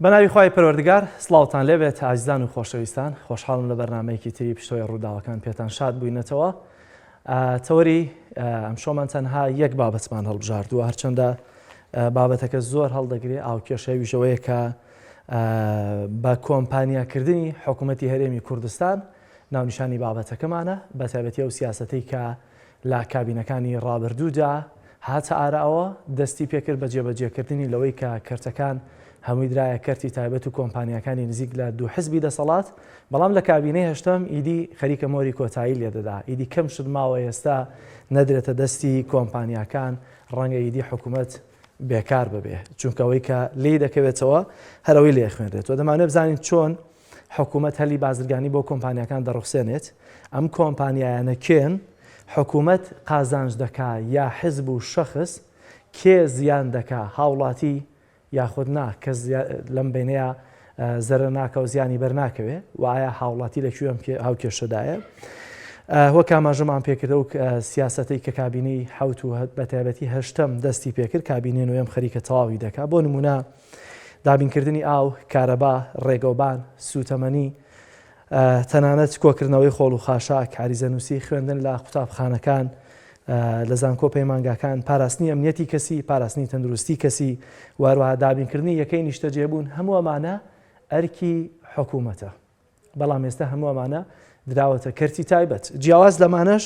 بەناوی خوای پەروەردگار سڵاوتان لێبێت ئازیزان و خۆشەویستان خۆشحاڵم لە بەرنامەیەکی تری پشتۆی ڕووداوەکان پێتان شاد بووینەتەوە. تەوەری ئەم شۆمان تەنها یەک بابەتمان هەڵبژاردووە هەرچەندە بابەتەکە زۆر هەڵدەگرێت ئاوکێشەی ویژەوەیە کە بە کۆمپانیاکردنی حکوومەتی هەرێمی کوردستان ناونیشانی بابەتەکەمانە بە تایبەتی ئەو سیاسەتەی کە لە کابینەکانی ڕابردوودا هاتە ئارەوە دەستی پێکرد بە جێبەجێکردنی لەوەی کە کەرتەکان هەمووی درایە کەرتی تایبەت و کۆمپانیەکانی نزیک لە دوو حزبی دەسەڵات، بەڵام لە کابینەی هەشتم ئیدی خەریکە مۆری کۆتایی لێدەدا. ئیدی کەم شت ماوە ئێستا نەدرێتە دەستی کۆمپانیەکان ڕەنگە ئیدی حکوومەت بێکار ببێ، چونکەوەی کە لی دەکەوێتەوە هەرەوەی لێ خوێنرێتەوە. دەمانێت بزانین چۆن حکوومەت هەلی بازرگانی بۆ کۆمپانیەکان دەڕوخسێنێت. ئەم کۆمپانیایانە کێن، حکوومەت قازانج دەکا یا حزب و شەخص، کێ زیان دەکا هاوڵاتی یاخود نا کە لەم بینەیە زەرە ناکە و زیانی بەرناکەوێ و ئایا هاوڵاتی لەکوێ هاوکێشەدایە. وەک ئاماژەمان پێکردە و سیاسەتەی کە کابینەی حوت و بە تایبەتی هەشتم دەستی پێکرد، کابینەی نوێم خەریکە تەواوی دەکا. بۆ نمونە دابینکردنی ئاو، کارەبا، ڕێگەوبان، سوتەمەنی، تەنانەت کۆکردنەوەی خۆڵ و خاشاک، کاریزەنووسی، خوێندن لە قوتابخانەکان، لە زانکۆ پەیمانگاکان، پاراستنی ئەمنیەتی کەسی، پاراستنی تەندروستی کەسی، واروها دابینکردنی یەکەی نیشتەجێبوون، هەموو ئەمانە ئەرکی حکوومەتە. بەڵام ئێستا هەموو ئەمانە دراوەتە کەرتی تایبەت. جیاواز لەمانەش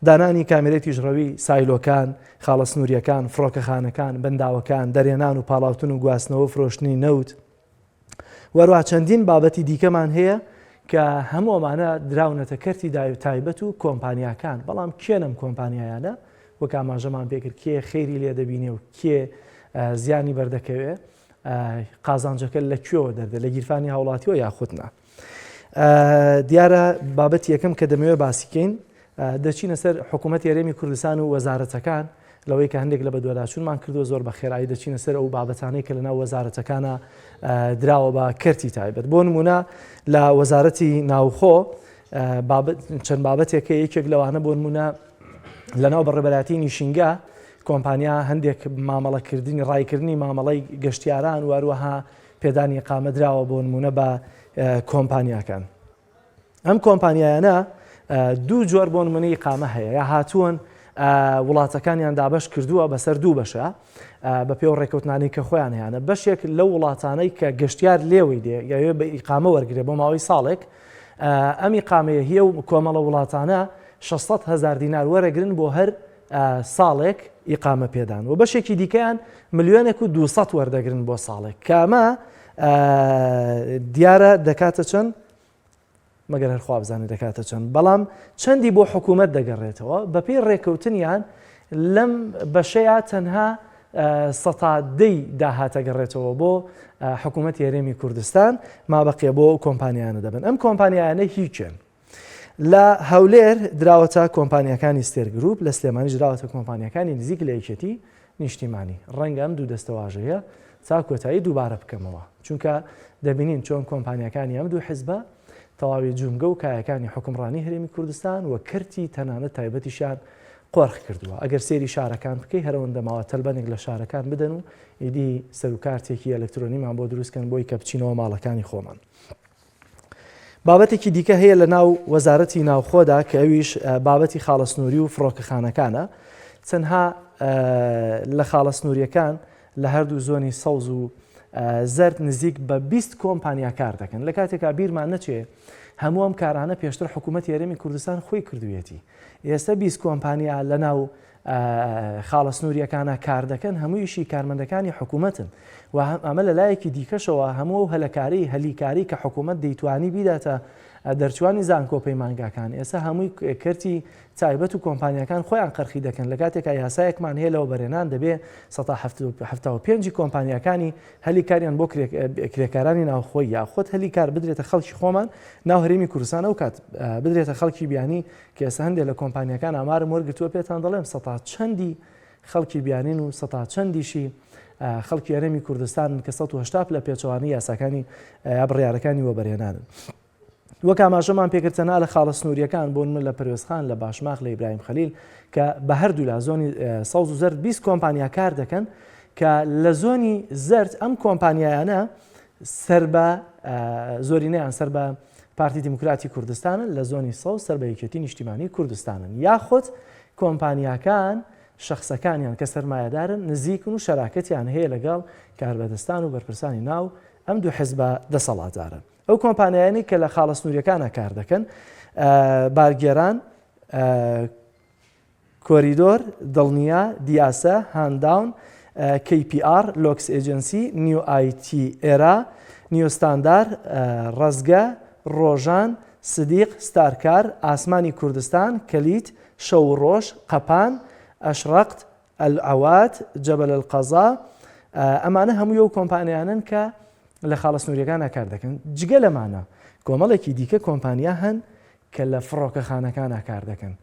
دانانی کامێرەی تیژڕەوی سایلۆکان، خاڵە سنووریەکان، فڕۆکەخانەکان، بەنداوەکان، دەرێنان و پاڵاوتن و گواستنەوە و فرۆشتنی نەوت. وەروها چەندین بابەتی دیکەمان هەیە کە هەموو ئەمانە دراونەتە کەرتی تایبەت و کۆمپانیاکان. بەڵام کێنم کۆمپانیایانە وەک ئاماژەمان پێکرد کێ خێری لێ دەبینێ و کێ زیانی بەردەکەوێ، قازانجەکە لەکوێوە دەردە، لە گیرفانی هاوڵاتیەوە یاخودنا. دیارە بابەتی یەکەم کە دەمەوێت باسیکەین دەچینە سەر حکوومەتی هەرێمی کوردستان و وەزارەتەکان، لەوەی کە هەندێک لە بەدواداچوونمان کردووە زۆر بە خێرایی دەچینە سەر ئەو بابەتانەی کە لەناو وەزارەتەکانە دراوە بە کەرتی تایبەت. بۆ نمونە لە وەزارەتی ناوخۆ چەند بابەتێکە، یەکێک لەوانە بۆ نمونە لەناو بەڕێبەراتی نیشینگە کۆمپانیا هەندێک مامەڵەکردنی ڕایکردنی مامەڵەی گەشتیاران و هەروەها پێدانی ئیقامە دراوە بۆ نمونە بە کۆمپانیاکان. ئەم کۆمپانیایانە دوو جۆر بۆ نمونەی ئیقامە هەیە، یا هاتوون وڵاتەکانیان دابەش کردووە بەسەر دوو بەشە بە پێو ڕێکەوتنانی کە خۆیان هەیەە. بەشێک لەو وڵاتانەی کە گەشتیار لێوەی دێ یاوێ بە ئیقامە وەرگێ بۆ ماوەی ساڵێک، ئەم ئیقامەیە هەیە و کۆمەڵە وڵاتانە 600,000 دینار وەرەگرن بۆ هەر ساڵێک ئیقامە پێدان، و بەشێکی دیکەیان 1,200,000 وەردەگرن بۆ ساڵێک، کە ئەمە دیارە دەکاتە چەند، مەگەر هەرخوا بزانێت دەکاتە چەند، بەڵام چەندی بۆ حکوومەت دەگەڕێتەوە بە پێی ڕێکەوتنیان لەم بەشەیە تەنها 110 داهاتە گەڕێتەوە بۆ حکوومەتی هەرێمی کوردستان، مابەقیە بۆ کۆمپانیانە دەبن. ئەم کۆمپانیانە هیچن. لە هەولێر دراوەتە کۆمپانیەکانی ستێر گروپ، لە سلێمانی دراوەتە کۆمپانیەکانی نزیک لە یەکێتی نیشتیمانی. ڕەنگە ئەم دوو دەستەواژەیە تا کۆتایی دووبارە بکەمەوە، چونکە دەبینین چۆن کۆمپانیەکانی ئەم دوو حیزبە تەواوی جونگە و کایەکانی حکومڕانی هەرێمی کوردستان و کەرتی تەنانەت تایبەتیشان قۆرخ کردووە. ئەگەر سێری شارەکان بکەی هەرەوەندە ماوە تەلبەنێک لە شارەکان بدەن و ئیدی سەرکارتێکی ئەلکترۆنیمان بۆ دروستکەن بۆی کە بچینەوە ماڵەکانی خۆمان. بابەتێکی دیکە هەیە لە ناو وەزارەتی ناوخۆدا کە ئەویش بابەتی خاڵە سنووری و فڕۆکەخانەکانە. چەندها لە خاڵە سنووریەکان لە هەردوو زۆنی سەوز و زەرد نزیک بە 20 کۆمپانیا کار دەکەن. لە کاتێکا بیرمان نەچێ هەموو ئەم کارانە پێشتر حکوومەتی هەرێمی کوردستان خۆی کردوویەتی. ئێستا 20 کۆمپانیا لە ناو خاڵە سنووریەکانە کار دەکەن، هەموویشی کارمەندەکانی حکوومەتن و ئەمە لە لایەکی دیکەشەوە هەموو هەلیکاری کە حکوومەت دەیتوانی بیداتە دەرچوانی زانکۆ پەیمانگاکان، ئێستا هەمووی کەرتی تایبەت و کۆمپانیەکان خۆیان قەرخی دەکەن. لە کاتێکا یاسایەکمان هەیە لەوە بەرێنان دەبێ 175 کۆمپانیەکانی هەلیکاریان بۆ کرێکارانی ناوخۆی یاخۆت هەلیکار بدرێتە خەڵکی خۆمان ناو هەرێمی کوردستان، ئەو کات بدرێتە خەڵکی بیانی کە ئێستا هەندێک لە کۆمپانیەکان ئامارم وەرگرتووە پێتان دەڵێم 100 چەندی خەڵکی بیانین و 100 چەندیشی خەڵکی هەرێمی کوردستان کە 180 لە پێچەوانی یاساکانی بڕیارەکانی وەبەرهێنانن. وەک ئاماژەمان پێکردتەنا لە خاڵە سنووریەکان بۆ نمونە لە پەروێزخان، لە باشماق، لە ئیبراهیم خەلیل کە بە هەردوو لە زۆنی سەوز و زەرد 20 کۆمپانیا کار دەکەن کە لە زۆنی زەرد ئەم کۆمپانیایانە سەر بە زۆرینەیان سەر بە پارتی دیموکراتی کوردستانن لە زۆنی سەوز سەر بە یەکێتی نیشتیمانی کوردستانن یاخود کۆمپانیاکان شخصەکانیان کە سەرمایەدارن نزیکن و شەراکەتیان هەیە لەگەڵ کاربەدەستان و بەرپرسانی ناو ئەم دوو حیزبە دەسەڵاتدارن ئەو کۆمپانیایانی کە لە خاڵە سنووریەکانە کار دەکەن بارگێران کۆریدۆر دڵنیا دیاسە هانداون KPR لۆکس ئێجنسی نیو IT ئێرا نیوستاندار ڕزگە ڕۆژان سدیق ستارکار ئاسمانی کوردستان کەلیت شەو ڕۆژ قەپان ئەشرەقت ئەلعەوات جەبەل القەزا ئەمانە هەمووی ئەو کۆمپانیانن کە لە خاڵە سنووریەکانە کار دەکەن جگە لەمانە کۆمەڵێکی دیکە کۆمپانیا هەن کە لە فڕۆکەخانەکانە کار دەکەن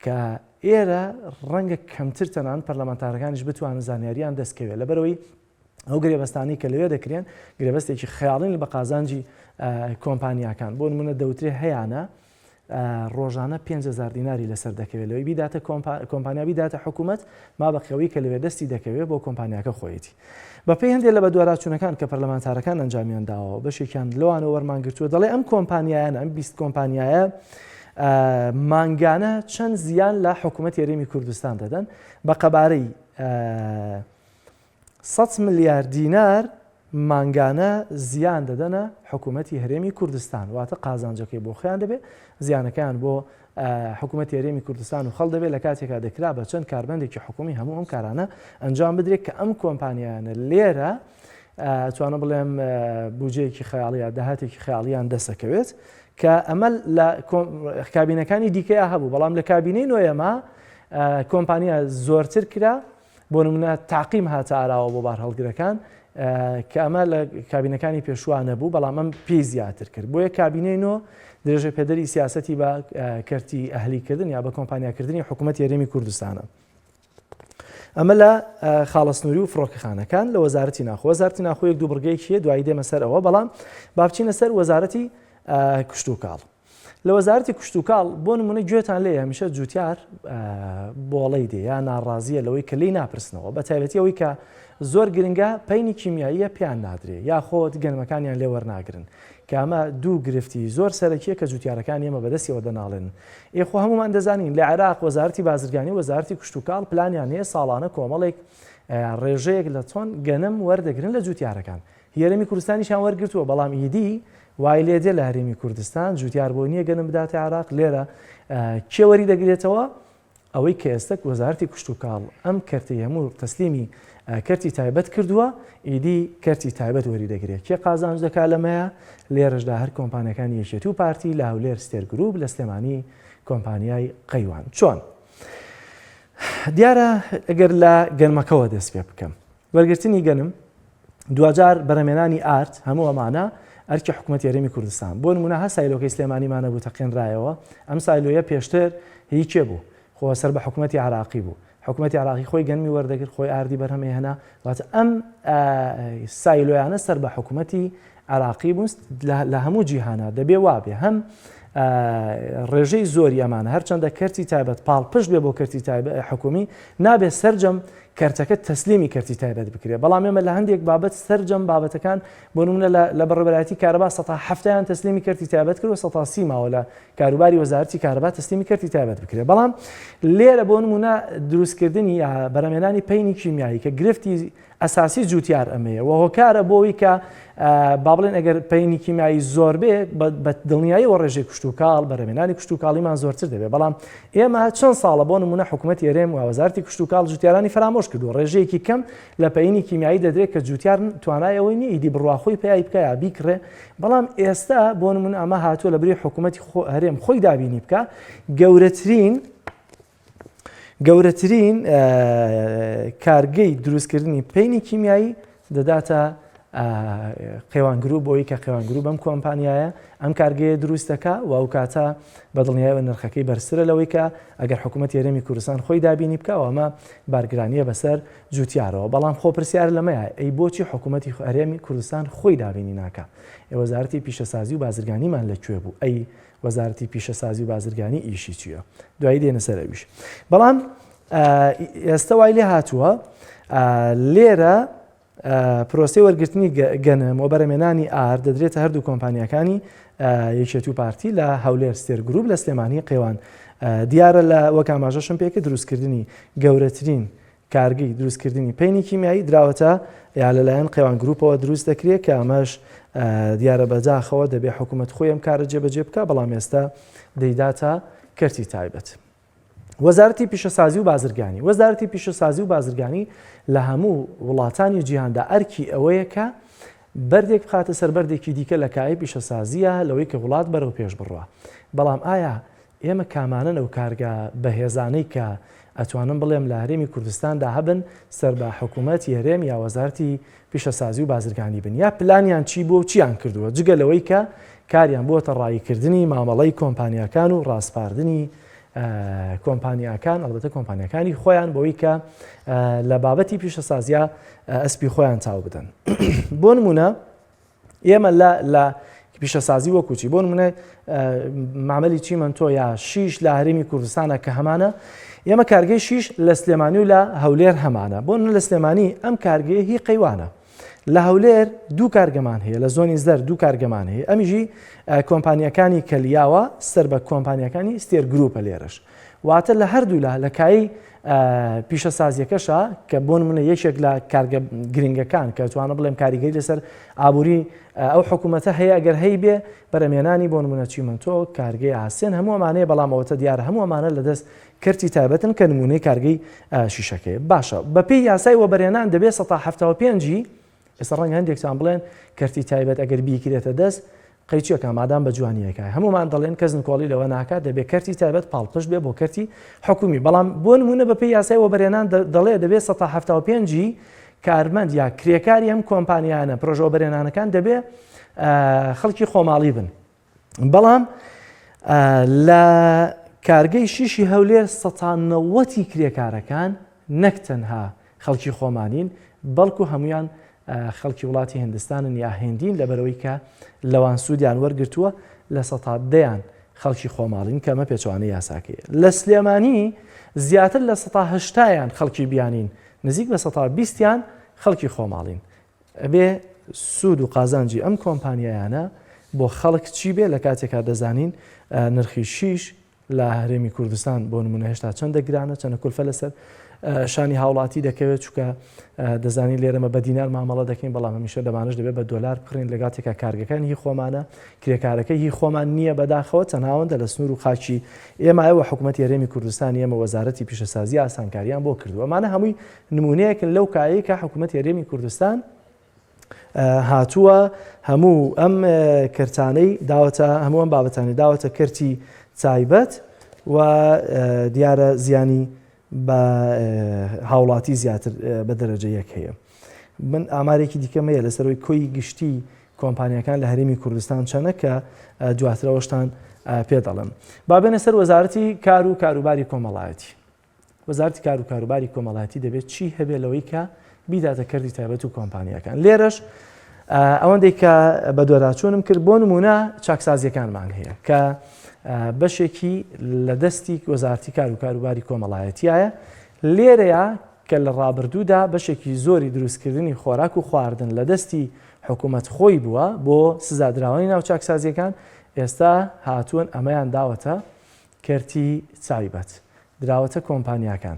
کە ئێرە ڕەنگە کەمتر تەنان پەرلەمانتارەکانیش بتوانن زانیاریان دەستکەوێت لەبەرەوەی ئەو گرێبەستانی کە لەوێ دەکرێن گرێبەستێکی خەیاڵین بە قازانجی کۆمپانیاکان بۆ نمونە دەوترێ هەیەە ڕۆژانە 5,000 دیناری لەسەر دەکەوێت لەوەی بیداتە کۆمپانیا بیداتە حکوومەت ما بەخەوەی کە لەوێ دەستی دەکەوێت بۆ کۆمپانیاکە خۆیەتی بەپێی هەندێک لە بە دووەراچوونەکان کە پەرلەمانتارەکان ئەنجامیان داوە بەشێکیان لەوانەوە وەرمانگرتووە دەڵێ ئەم کۆمپانیایان ئەم 20 کۆمپانیایە مانگانە چەند زیان لە حکوومەت هێرێمی کوردستان دەدەن بە قەبارەی 100 ملیار دینار مانگانە زیان دەدەنە حکوومەتی هەرێمی کوردستان واتە قازانجەکەی بۆ خۆیان دەبێت زیانەکان بۆ حکوومەتی هەرێمی کوردستان و خەڵ دەبێت لە کاتێکا دەکرا بە چەند کاربندێکی حکومی هەموو ئەم کارانە ئەنجام بدرێت کە ئەم کۆمپانیانە لێرە توانە بڵێم بودجەیەکی خەیاڵیە داهاتێکی خەیاڵیان دەسەکەوێت کە ئەمە لە کابینەکانی دیکەیە هەبوو بەڵام لە کابینەی نوێیەما کۆمپانیا زۆرتر کرا بۆ نمونە تاقیم هاتە ئاراوە بۆ بار هەڵگرەکان کە ئەمە لە کابینەکانی پێشوان نەبوو بەڵام ئەم پێی زیاتر کرد بۆیە کابینەی نۆ درێژە پێدەری سیاسەتی بە کەرتی ئەهلیکردن یا بە کۆمپانیاکردنی حکوومەتی هەرێمی کوردستانە ئەمە لە خاڵە سنووری و فڕۆکەخانەکان لە وەزارەتی ناخۆ وەزارەتی ناخۆ یەک دوو بڕگەیەکیە دوایی دێمە سەرەوە بەڵام با بچینە سەر وەزارەتی کشت و کاڵ لە وەزارەتی کشت و کاڵ بۆ نمونە گوێتان لێ هەمیشە جوتیار بۆڵەی دێ یا ناڕازیە لەوەی کە لی ناپرسنەوە بە تایبەتی ئەوەی کە زۆر گرنگە پەینی کیمیاییە پیان نادرێ یا خۆت گەنمەکانیان لێ وەرناگرن کە ئەمە دوو گرفتی زۆر سەرەکیە کە جوتیارەکان ئێمە بەدەستیەوە دەناڵێن ئێخۆ هەمومان دەزانین لە عێراق وەزارەتی بازرگانی وەزارەتی کشت و کاڵ پلانیان هەیە ساڵانە کۆمەڵێک ڕێژەیەک لە چۆن گەنم وەردەگرن لە جوتیارەکان هێرەمی کوردستانیشان وەرگرتووە بەڵام ئیدی وای لێ دێ لە هەرێمی کوردستان جوتیار بۆ نییە گەنم بداتە عێراق لێرە کێوەری دەگرێتەوە ئەوەی کە ئێستا وەزارەتی کشت و کاڵ ئەم کەرتی هەموو تەسلیمی کەرتی تایبەت کردووە ئیدی کەرتی تایبەت وەری دەگرێت کێ قازانج دەکا لەمەیە لێرەشدا هەر کۆمپانیەکانی یەکێتی و پارتی لە هەولێر ستێر گروپ لە سلێمانی کۆمپانیای قەیوان چۆن دیارە ئەگەر لە گەنمەکەەوە دەست پێ بکەم وەرگرتنی گەنم دوجار بەرەمێنانی ئارت هەموو ئەمانە ئەرکی حکوومەتی هەرێمی کوردستان بۆ نمونە هە سایلۆکەی سلێمانیمانە بوو تەقێنرایەوە ئەم سایلۆیە پێشتر هیچ چێ بوو خۆ سەر بە حکوومەتی عراقی بوو حکوومەتی عراقی خۆی گەنمی وەردەگرت خۆی ئاردی بەرهەمێ هەنا واتە ئەم سایلۆیانە سەر بە حکوومەتی عراقی بوون لە هەموو جیهانە دەبێ وابێ هەم ڕێژەی زۆری ئەمانە هەرچەندە کەرتی تایبەت پاڵپشت بێ بۆ کەرتی تایبەت حکومی نابێت سەرجەم کەرتەکە تەسلیمی کەرتی تایبەت بکرێت بەڵام ئێمە لە هەندێک بابەت سەرجەم بابەتەکان بۆ نمونە لە بەڕێوەبەرایەتی کارەبا 170 تەسلیمی کەرتی تایبەت کرد و 130 ماوە لە کاروباری وەزارەتی کارەبا تەسلیمی کەرتی تایبەت بکرێت بەڵام لێرە بۆ نمونە دروستکردنی یا بەرەمێنانی پەینی کیمیایی کە گرفتی ئەساسی جوتیار ئەمەیە و هۆکارە بۆەوەی کە با بڵێن ئەگەر پەینی کیمیایی زۆر بێ بە دڵنیاییەوە ڕێژەی کشت و کاڵ بەرەمێنانی کشت و کاڵیمان زۆرتر دەبێت بەڵام ئێمە چەند ساڵە بۆ نمونە حکوومەتی هەرێم و وەزارەتی کشت و کاڵ جوتیارانی فرامۆش کردو ڕێژەیەکی کەم لە پەینی کیمیایی دەدرێت کە جوتیار توانایەوەی نیە ئیدی بڕواخۆی پێی بکە بیکڕێ بەڵام ئێستا بۆ نمونە ئەمە هاتووە لە بری حکوومەتی هەرێم خۆی دابینی بکە گەورەترین کارگەی دروستکردنی پەینی کیمیایی دەداتە قێوان گروپ بۆی کە قێوان گروپ ئەم کۆمپانیایە ئەم کارگەیە دروست دەکا و ئەو کاتە بە دڵنیاییەوە نرخەکەی بەرزترە لەوەی کە ئەگەر حکوومەتی هەرێمی کوردستان خۆی دابینی بکە و ئەمە بارگرانیە بەسەر جوتیارەوە بەڵام خۆ پرسیار لەمەیە ئەی بۆچی حکوومەتی هەرێمی کوردستان خۆی دابینی ناکە وەزارەتی پیشەسازی و بازرگانیمان لەکوێ بوو ئەی وەزارەتی پیشەسازی و بازرگانی ئیشی چییە دوایی دێنە سەرەویش بەڵام ئێستا وای لێ هاتووە لێرە پرۆسی وەرگرتنی گەنم و بەرەمێنانی ئار دەدرێتە هەردوو کۆمپانیەکانی یەکێتی و پارتی لە هەولێر ستێر گروپ لە سلێمانی قێوان. دیارە لە وەک ئاماژەشم پێکە دروستکردنی گەورەترین کارگەی دروستکردنی پەینی کیمیایی دراوەتە یا لەلایەن قێوان گروپەوە دروست دەکرێت کە ئەمەش دیارە بەجاخەوە دەبێت حکوومەت خۆی ئەم کارە جێبەجێ بکە، بەڵام ئێستا دەیداتە کەرتی تایبەت. وەزارەتی پیشەسازی و بازرگانی وەزارەتی پیشەسازی و بازرگانی لە هەموو وڵاتانی جیهاندا ئەرکی ئەوەیە کە بەردێک بخاتە سەر بەردێکی دیکە لە کای پیشەسازیە لەوەی کە وڵات بەرەو پێش بڕوە. بەڵام ئایا ئێمە کامانن ئەو کارگە بەهێزانەی کە ئەتوانم بڵێم لە هەرێمی کوردستاندا هەبن سەر بە حکوومەت هەرێم یا وەزارەتی پیشەسازی و بازرگانی بن، یا پلانیان چی بوو چیان کردووە جگە لەوەی کە کاریان بۆتە ڕایکردنی مامەڵەی کۆمپانیەکان و ڕاستپاردنی کۆمپانیەکان، ئەڵبەتە کۆمپانیەکانی خۆیان بۆی کە لە بابەتی پیشەسازیە ئەسپی خۆیان چاو بدەن. بۆ نمونە ئێمە لە پیشەسازی وەکوچی بۆ نمونە مامەلی چیمەنتۆ یا شیش لە هەرێمی کوردستانە کە هەمانە، ئێمە کارگەی شیش لە سلێمانی و لە هەولێر هەمانە. بۆ لە سلێمانی ئەم کارگەیە هی قەیوانە، لە هەولێر دوو کارگەمان هەیە، لە زۆنی زەر دوو کارگەمان هەیە، ئەمیژی کۆمپانیەکانی کەلیاوە سەر بە کۆمپانیەکانی ستێر گروپە لێرەش، واتە لە هەردوو لە کایی پیشەسازیەکەشە کە بۆ نمونە یەکێک لە کارگە گرنگەکان کە توانە بڵێم کاریگەری لەسەر ئابووری ئەو حکوومەتە هەیە ئەگەر هەی بێ بەرەمێنانی بۆ نمونە چیمەنتۆ کارگەی ئاسێن هەموو ئەمانەیە، بەڵام ئەوەتە دیارە هەموو ئەمانە لەدەست کەرتی تایبەتن کە نمونەی کارگەی شیشەکەی باشە. بەپێی یاسای وەبەرێنان دەبێت 175 ئێستا ڕەنگە هەندێکتان بڵێن کەرتی تایبەت ئەگەر بیکرێتە دەست قەیچیەکە مادام بە جوانیەکە هەمومان دەڵێن کەس نکۆڵی لەوە ناکات، دەبێت کەرتی تایبەت پاڵپش بێ بۆ کەرتی حکومی. بەڵام بۆ نمونە بەپێی یاسای وەبەرێنان دەڵێ دەبێت 175 کارمەند یا کرێکاری ئەم کۆمپانیانە پرۆژە وەبەرێنانەکان دەبێت خەڵکی خۆماڵی بن. بەڵام لە کارگەی شیشی هەولێر 190 کرێکارەکان نەک تەنها خەڵکی خۆمانین بەڵکو هەمویان خەڵکی وڵاتی هندستانن یا هێندین لەبەرەوەی کە لەوان سوودیان وەرگرتووە لە 100 خەڵکی خۆماڵین کەمە پێچوانەی یاساکەیە. لە سلێمانی زیاتر لە 180 خەڵکی بیانین، نزیک بە 120 خەڵکی خۆماڵین. ئەبێ سوود و قازانجی ئەم کۆمپانیایانە بۆ خەڵک چی بێ لە کاتێکا دەزانین نرخی شیش لە هەرێمی کوردستان بۆ نمونە هێشتا چەندە گرانە، چەندە کولفە لەسەر شانی هاوڵاتی دەکەوێت، چونکە دەزانین لێرەمە بە دینار مامەڵە دەکەین، بەڵام هەمیشە دەمانش دەبێت بە دۆلار بخڕین لەگاتێکە کارگەکان هی خۆمانە، کرێکارەکە هی خۆمان نییە بەداخەوە چەناوەندە لە سنوور و خاچی ئێمە ئەوە حکوومەتی هەرێمی کوردستان ئێمە وەزارەتی پیشەسازی ئاسانکاریان بۆ کردووە. ئەمانە هەمووی نمونەیەکن لەو کایەی کە حکوومەتی هەرێمی کوردستان هاتووە هەموو ئەم کەرتانەی داوەتە، هەموو ئەم بابەتانی داوەتە کەرتی تایبەت و دیارە زیانی بە هاوڵاتی زیاتر بە دەرەجە یەک هەیە. من ئامارێکی دیکەمەیە لەسەرەوەی کۆی گشتی کۆمپانیەکان لە هەرێمی کوردستان چەنە کە دواترەوەشتان پێ دەڵم. با بێنە سەر وەزارەتی کار و کاروباری کۆمەڵایەتی. وەزارەتی کار و کاروباری کۆمەڵایەتی دەبێت چی هەبێ لەوەی کە بیداتە کەرتی تایبەت و کۆمپانیەکان. لێرەش ئەوەندەی کە بە دۆراچوونم کرد بۆ نمونە چاکسازیەکانمان هەیە کە بەشێکی لە دەستی وەزارەتی کار و کاروباری کۆمەڵایەتیایە. لێرەیە کە لە ڕابردوودا بەشێکی زۆری دروستکردنی خۆراک و خواردن لە دەستی حکوومەت خۆی بووە بۆ سزادراوانی ناو چاکسازیەکان، ئێستا هاتوون ئەمەیان داوەتە کەرتی تایبەت، دراوەتە کۆمپانیاکان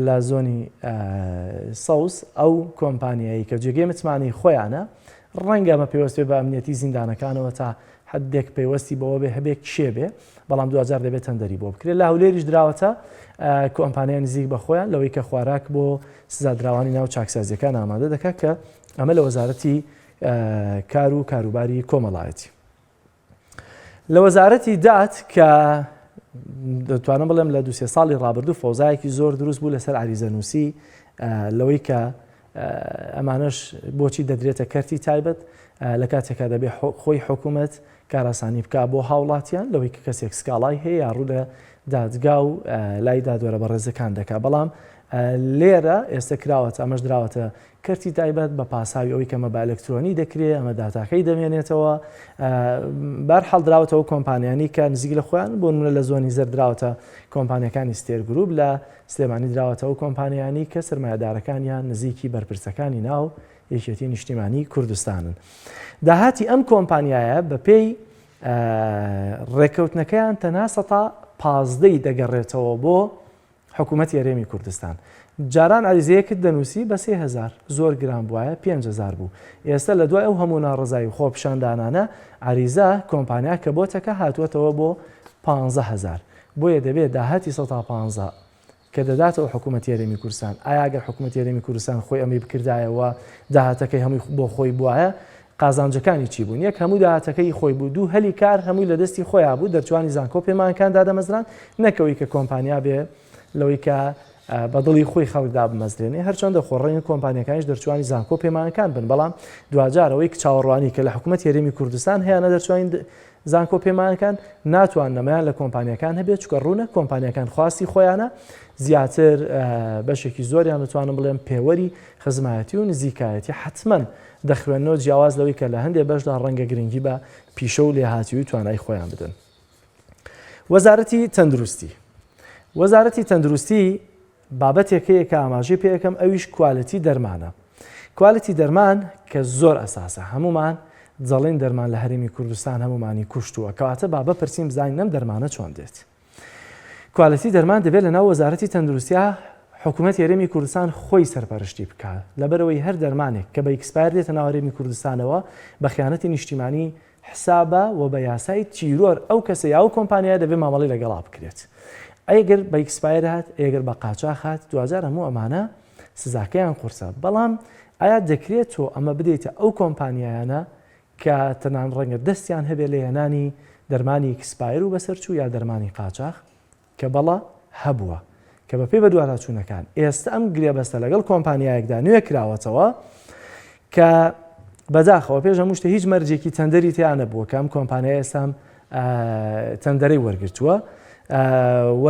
لە زۆنی سەوس ئەو کۆمپانیایی کە جێگەی متمانی خۆیانە ڕەنگە ئەمە پێوەست بە ئەمنیەتی زیندانەکانەوە تا حدێک پێوەستی بەوە بێ هەبێ کشێ بێ، بەڵام 2000 دەبێت تەندەری بۆ بکرێت. لە هەولێریش دراوەتە کۆمپانیای نزیک بە خۆیان لەوەی کە خواراک بۆ سزادراوانی ناو چاکسازیەکان ئامادە دەکات کە ئەمە لە وەزارەتی کار و کاروباری کۆمەڵایەتی. لە وەزارەتی دات کە دەتوانم بڵێم لە 2-3 ساڵی ڕابردوو فەوزایەکی زۆر دروست بوو لەسەر عریزەنووسی لەوەی کە ئەمانەش بۆچی دەدرێتە کەرتی تایبەت لە کاتێکا دەبێت خۆی حکوومەت کاراسانی بکە بۆ هاوڵاتیان لەوەی کە کەسێک سکاڵای هەیە ڕوو لە دادگا و لای دادوەرە بە ڕێزەکان دەکات. بەڵام لێرە ئێستا کراوەتە ئەمەش دراوەتە کەرتی تایبەت بە پاساوی ئەوەی کەمە بە ئەلکترۆنی دەکرێت ئەمە داتاکەی دەمێنێتەوە بەرحەڵ دراوەتەوە کۆمپانیانی کە نزیک لە خۆیان بۆ نمونە لە زۆنی زەر دراوەتە کۆمپانیەکانی ستێر گروپ لە سلێمانی دراوەتەوە کۆمپانیانی کە سرمایه‌دارەکانیان نزیکی بەرپرسەکانی ناو یەکێتی نیشتیمانی کوردستانن. داهاتی ئەم کۆمپانیایە بە پێی ڕێکەوتنەکەیان تەنها سەتا 15 دەگەڕێتەوە بۆ حکوومەت یاریێمی کوردستان. جاران عریزەیەکت دەنووسی بە 3000 زۆر گران بووایە 5000 بوو. ئێستا لە دوای ئەو هەموو ناڕزایی خۆپشاندانانە عریزە کۆمپانیا کە بۆتەکە هاتووەتەوە بۆ 15000 بۆیە دەبێت داهاتی 115 کە دەداتەوە حکوومەت یاریێمی کوردستان. ئایا ئەگەر حکوومەت یاریێمی کوردستان خۆی ئەمەی بکردایەوە داهاتەکەی هەمووی بۆ خۆی بووایە قازانجەکانی چی بوون؟ یەک هەموو داهاتەکەی خۆی بوو، دوو هەلی کار هەمووی لە دەستی خۆیان بوو، دەرچوانی زانکۆ پەیمانەکاندا دەمەزران نەکەوەی کە کۆمپانیا بێ لەوەی کە بەدڵی خۆی خەڵکدا بمەزرێنێ. هەرچەندە خۆڕێن کۆمپانیەکانیش دەرچوانی زانکۆ پەیمانەکان بن، بەڵام دوجارەوەی چاوەڕوانی کە لە حکوومەت یاریێمی کوردستان هەیەە دەرچوانی زانکۆ پەیمانەکان ناتوان نەمایان لە کۆمپانیەکان هەبێت چکە ڕوونە کۆمپانیەکان خواستی خۆیانە زیاتر بەشێکی زۆریان دەتوانم بڵێم پێوەری خزمایەتی و نزیکایەتی حتمما دەخوێنەوە جیاواز لەوەی کە لە هەندێک بەشدا ڕەنگە گرنگی بە پیشە و لێهاتی و توانای خۆیان بدەن. وەزارەتی تەندروستی. وەزارەتی تەندروستی بابەتێکەیە کە ئاماژەی پێ یەکەم ئەویش کوالەتی دەرمانە. کوالەتی دەرمان کە زۆر ئەساسە هەمومان جەڵین دەرمان لە هەرێمی کوردستان هەمومانی کوشتووە کەواتە بابە پرسییم بزانین ئەم دەرمانە چۆن دێت. کوالەتی دەرمان دەبێت لە ناو وەزارەتی تەندروستیە حکوومەت یاریێمی کوردستان خۆی سەرپەرشتی بکات لەبەرەوەی هەر دەرمانێک کە بە ئیکسپایر دێتە ناو هەرێمی کوردستانەوە بە خیانەتی نیشتیمانی حسابە و بە یاسای تیرۆر ئەو کەسە یا ئەو کۆمپانیایە دەبێت مامەڵی لەگەڵا بکرێت. ئەگەر بە ئیکسپایر هات ئەگەر بە قاچاق هات دوجار هەموو ئەمانە سزاکەیان قورسە. بەڵام ئایا دەکرێت تۆ ئەمە بدەیتە ئەو کۆمپانیایانە کە تەنان ڕەنگە دەستیان هەبێت لە هێنانی دەرمانی ئیکسپایر و بەسەرچوو یا دەرمانی قاچاق کە بەڵە هەبووە کە بەپێی بە دوواداچوونەکان ئێستا ئەم گرێبەستە لەگەڵ کۆمپانیایەکدا نوێ کراوەتەوە کە بەداخەوە پێش هەموو شتە هیچ مەرجێکی تەندەری تیان نەبووە کە ئەم کۆمپانیای ئێستام تەندەرەی وەرگرتووە و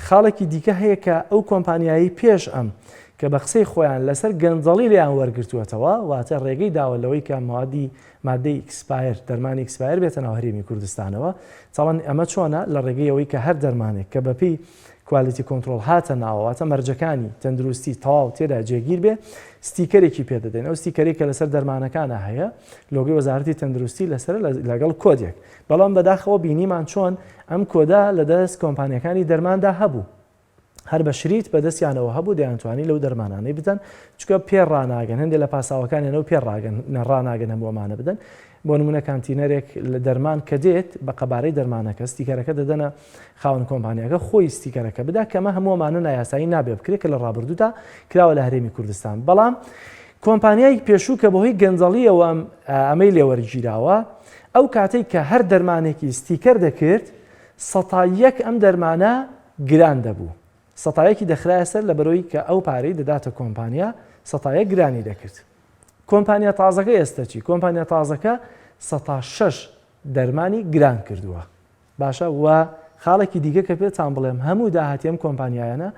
خاڵێکی دیکە هەیە کە ئەو کۆمپانیایی پێش ئەم کە بە قسەی خۆیان لەسەر گەنجەڵی لیان وەرگرتووەتەوە واتە ڕێگەی داوە لەوەی کە مادەی ئیکسپایر دەرمانی ئیکسپایر بێتە ناو هەرێمی کوردستانەوە. چاڵەن ئەمە چۆنە لە ڕێگەی ئەوەی کە هەر دەرمانێک کە بەپی کوالیتی کۆنتترۆل هاتە ناوەواتە مەرجەکانی تەندروستی تەواو تێدا جێگیر بێ ستیکەرێکی پێدەدەین. ئەو ستیکەری کە لەسەر دەرمانەکانە هەیە لۆگۆی وەزارەتی تەندروستی لەسەر لەگەڵ کۆدێک، بەڵام بەداخەوە بینیمان چۆن ئەم کۆدا لەدەست کۆمپانیەکانی دەرماندا هەبوو هەر بە شریت بەدەستیانەوە هەبوو دەیانتوانی لەو دەرمانانەی بدەن چکە پێڕاناگەن هەندێک لە پاساوەکانیانەوە پێڕاناگەن هەموو ئەمانە بدەن. بۆ نمونە کانتینەرێک لە دەرمان کە دێت بە قەبارەی دەرمانەکە ستیکەرەکە دەدەنە خاوەن کۆمپانیەکە خۆی ستیکەرەکە بدا کەمە هەموو ئەمانە نایاسایی نابێ بکرێت کە لە ڕابردوودا کراوە لە هەرێمی کوردستان. بەڵام کۆمپانیای پێشوو کە بەهۆی گەنجەڵیەوە ئەمەی لێوەرگیراوە ئەو کاتێک کە هەر دەرمانێکی ستیکەر دەکرد 100% ئەم دەرمانە گران دەبوو. 100% دەخرایە سەر لە بەرەوەی کە ئەو پارەی دەداتە کۆمپانیا 100% گرانی دەکرد. کۆمپانیا تازەکە ئێستا چی؟ کۆمپانیا تازەکە 106 دەرمانی گران کردووە. باشە و خاڵێکی دیگە کە پێتان بڵێم هەموو داهاتی ئەم کۆمپانیایانە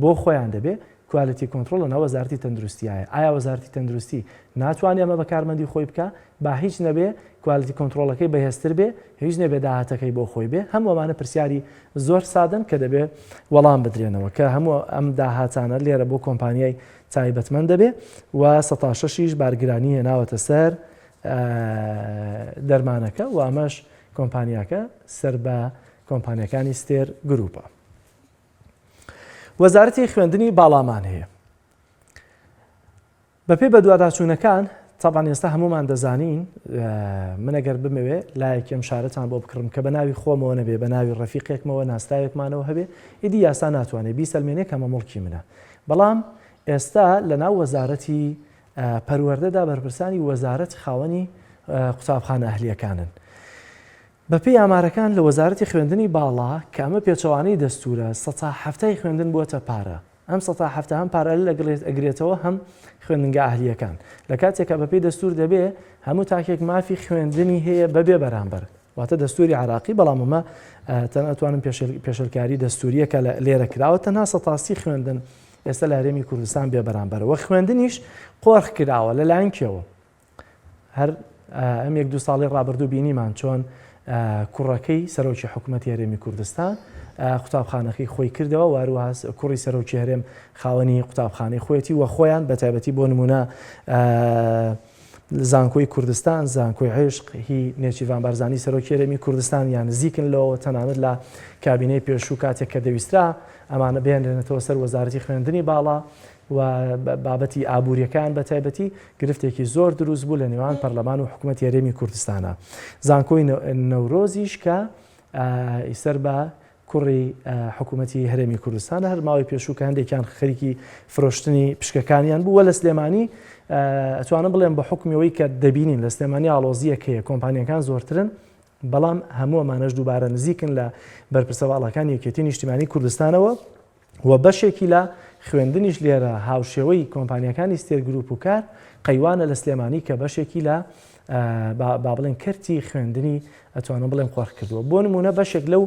بۆ خۆیان دەبێت کوالیتی کۆنتترۆل لە ناو وەزارەتی تەندروستیایە. ئایا وەزارەتی تەندروستی ناتوانێت ئەمە بە کارمەندی خۆی بکە با هیچ نەبێ کوالیتی کۆنتترۆلەکەی بەهێزتر بێ هیچ نەبێ داهاتەکەی بۆ خۆی بێ. هەموو ئەمانە پرسیاری زۆر سادن کە دەبێت وەڵام بدرێنەوە کە هەموو ئەم داهاتانە لێرە بۆ کۆمپانیای تایبەتمەند دەبێ و 106 بارگرانی هێناوەتە سەر دەرمانەکە و ئەمەش کۆمپانیاکە سەر بە کۆمپانیەکانی ستێر گروپە. وەزارەتی خوێندنی باڵامان هەیە. بەپێی بە دوواداچوونەکان تابان ئێستا هەمومان دەزانین من ئەگەر بمەوێ لایەکێم شارەتان بۆ بکڕم کە بە ناوی خۆمەوە نەبێ بە ناوی ڕەفیقێکمەوە ناستایەکمانەوە هەبێ ئیدی یاسا ناتوانێت بیسەلمێنێ کەمە مڵکی منە. بەڵام ئێستا لە ناو وەزارەتی پەروەردەدا بەرپرسانی وەزارەت خاوەنی قوتابخانە ئەهلیەکانن. بەپێی ئامارەکان لە وەزارەتی خوێندنی باڵا کە ئەمە پێچەوانەی دەستورە 170 خوێندن بووەتە پارە. ئەم 170 هەم پارە ئەگرێتەوە هەم خوێندنگە ئاهلیەکان. لە کاتێکە بەپێی دەستور دەبێ هەموو تاکێک مافی خوێندنی هەیە بەبێ بەرامبەر واتە دەستوری عراقی. بەڵام ئەمە تەنها ئەتوانم پێشەلکاری دەستوریە کە لێرە کراوە تەنها 180 خوێندن ئێستا لە هەرێمی کوردستان بێ بەرامبەرەوە خوێندنیش قۆرخ کراوە لەلایەن کێوە هەر ئەم 1-2 ساڵی ڕابردوو بینیمان چۆن کوڕەکەی سەرۆکی حکوومەتی هەرێمی کوردستان قوتابخانەکەی خۆی کردەوە واروها کوڕی سەرۆکی هەرێم خاوەنی قوتابخانەی خۆیەتی وە خۆیان بە تایبەتی بۆ نمونە زانکۆی کوردستان زانکۆی عێشق هی نێچیڤان بارزانی سەرۆکی هەرێمی کوردستان یان نزیکن لەوە تەنانەت لە کابینەی پێشوو کاتێک کە دەویسترا ئەمانە بێنرێنێتەوە سەر وەزارەتی خوێندنی باڵا و بابەتی ئابوووریەکان بە تایبەتی گرفتێکی زۆر دروست بوو لە نێوان پەرلەمان و حکوومەتی هەرێمی کوردستانە زانکۆی نەورۆزیش کە ئیسەر بە کوڕی حکوومەتی هەرێمی کوردستانە هەر ماوەی پێشوو کە هەندێکیان خەریکی فرۆشتنی پشکەکانیان بوو وە لە سلێمانی ئەتوانم بڵێم بە حکمیەوەی کە دەبینین لە سلێمانی ئاڵۆزیەک هەیە کۆمپانیەکان زۆرترن بەڵام هەموو ئەمانەش دووبارە نزیکن لە بەرپرسەواڵەکانی یەکێتی نیشتیمانی کوردستانەوە و بەشێکی لە خوێندنیش لێرە هاوشێوەی کۆمپانیەکانی ستێر گروپ و کار قەیوانە لە سلێمانی کە بەشێکی لە با بڵێن کەرتی خوێندنی ئەتوانم بڵێم قۆرخ کردووە بۆ نمونە بەشێک لەو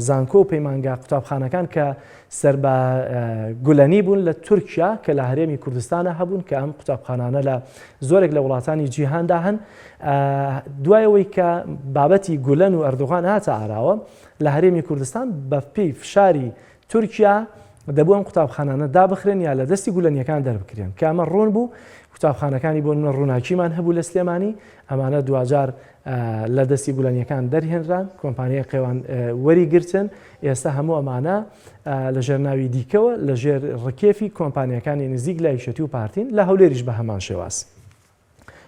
زانکۆ و پەیمانگا قوتابخانەکان کە سەر بە گولەنی بوون لە تورکیا کە لە هەرێمی کوردستانە هەبوون کە ئەم قوتابخانانە لە زۆرێک لە وڵاتانی جیهاندا هەن دوایەوەی کە بابەتی گولەن و ئەردوغان هاتە ئاراوە لە هەرێمی کوردستان بە پێی فشاری تورکیا دەبوو ئەم قوتابخانانە دابخرێن یا لە دەستی گولەنیەکان دەربکرێن کە ئەمە ڕۆن بوو قوتابخانەکانی بۆ منە ڕووناکیمان هەبوو لە سلێمانی ئەمانە دوجار لە دەستی گولەنیەکان دەرهێنران کۆمپانیای قێوان وەریگرتن ئێستا هەموو ئەمانە لە ژێرناوی دیکەوە لە ژێر ڕکێفی کۆمپانیەکانی نزیک لە یەکێتی و پارتین لە هەولێریش بە هەمان شێواز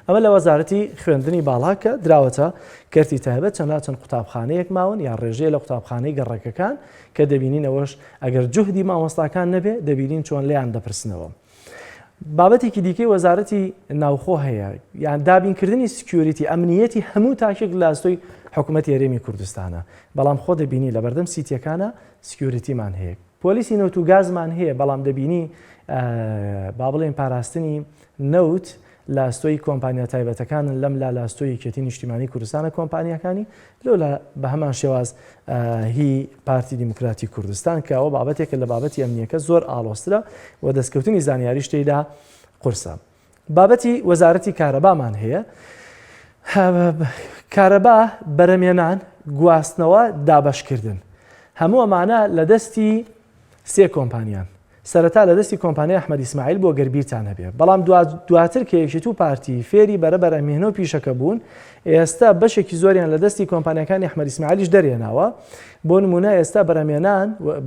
ئەمە لە وەزارەتی خوێندنی باڵا کە دراوەتە کەرتی تایبەت چەند قوتابخانەیەک ماون یا ڕێژەیە لە قوتابخانەی گەڕەکەکان کە دەبینینەوەش ئەگەر جوهدی مامۆستاکان نەبێ دەبینین چۆن لێیان دەپرسنەوە بابەتێکی دیکەی وەزارەتی ناوخۆ هەیە یان دابینکردنی سکیۆریتی ئەمنیەتی هەموو تاکێک لە ئاستۆی حکوومەتی هەرێمی کوردستانە بەڵام خۆ دەبینی لە بەردەم سیتیەکانە سکیۆریتیمان هەیە پۆلیسی نەوت و گازمان هەیە بەڵام دەبینی با بڵێن پاراستنی نەوت لە ئاستۆی کۆمپانیا تایبەتەکانن لەم لا لە ئاستۆی یەکێتی نیشتیمانی کوردستانە کۆمپانیەکانی لەولا بە هەمان شێواز هی پارتی دیموکراتی کوردستان کە ئەوە بابەتێکە لە بابەتی ئەمنیەکە زۆر ئاڵۆسترە و دەستکەوتنی زانیاریش تێیدا قورسە بابەتی وەزارەتی کارەبامان هەیە کارەبا بەرەمێنان گواستنەوە دابەشکردن هەموو ئەمانە لە دەستی سێ کۆمپانیان سەرەتا لە دەستی کۆمپانیای ئەحمەد ئیسماعیل بۆ گەربیرتان هەبێ بەڵام دواتر کە یەکێتی و پارتی فێری بەرەبەرە مێنە و پیشەکە بوون ئێستا بەشێکی زۆریان لە دەستی کۆمپانیەکانی ئەحمەد ئیسماعیلیش دەرێناوە بۆ نمونە ئێستا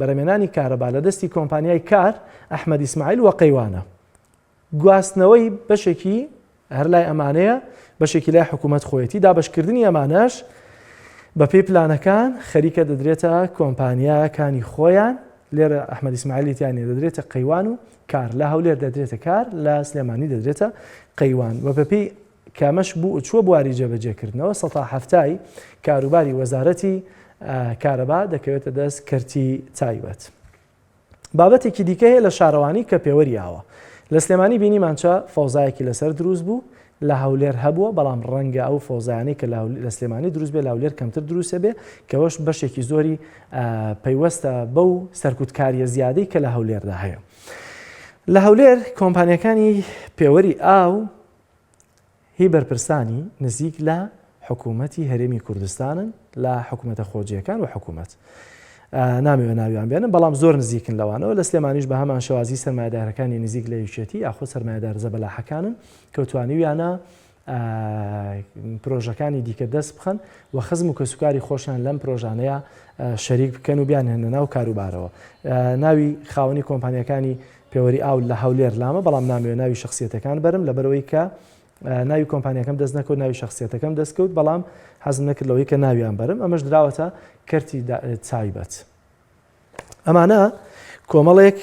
بەرەمێنانی کارەبا لە دەستی کۆمپانیای کار ئەحمەد ئیسماعیل و قەیوانە گواستنەوەی بەشێکی هەر لای ئەمانەیە بەشێکی لای حکوومەت خۆیەتی دابشکردنی ئەمانەش بە پێی پلانەکان خەریکە دەدرێتە کۆمپانیاکانی خۆیان لێرە ئەحمەد ئیسماعیلی تیانێ دەدرێتە قەیوان و کار لە هەولێر دەدرێتە کار لە سلێمانی دەدرێتە قەیوان و بەپێی کامەش بوو چووە بواری جێبەجێکردنەوە سەتا هەفتای کاروباری وەزارەتی کارەبا دەکەوێتە دەست کەرتی تایبەت بابەتێکی دیکە هەیە لە شارەوانی کە پێوەریاوە لە سلێمانی بینیمانچە فەوزایەکی لەسەر دروست بوو لە هەولێر هەبووە بەڵام ڕەنگە ئەو فەوزانەی کە لە سلێمانی دروست بێ لە هەولێر کەمتر دروستە بێ کەەوەش بەشێکی زۆری پەیوەستە بەو سەرکوتکاریە زیادەی کە لە هەولێردا هەیە لە هەولێر کۆمپانیەکانی پێوەری ئاو هی بەرپرسانی نزیک لە حکوومەتی هەرێمی کوردستانن لە حکوومەتە خۆجیەکان و حکوومەت نامەوێت ناویان بێنن بەڵام زۆر نزیکن لەوانەوە لە سلێمانیش بە هەمان شێوازی سەرمایه‌دارەکانی نزیک لە یەکێتی یاخۆ سەرمایه‌دار زەبەلاحەکانن کەوتوانیویانە پرۆژەکانی دیکە دەست بخەن و خزم و کەسوکاری خۆشیان لەم پرۆژانەیە شەریک بکەن و بیان هێنە ناو کاروبارەوە ناوی خاوەنی کۆمپانیەکانی پێوەری ئاو لە هەولێر لامە بەڵام نامەوێت ناوی شخصیەتەکان بەرم لەبەرەوەی کە ناوی کۆمپانیەکەم دەست نەکەوت ناوی شخصیەتەکەم دەستکەوت بەڵام حەزم نەکرد لەوەی کە ناویان بەرم ئەمەش دراوەتە کەرتی تایبەت ئەمانە کۆمەڵێک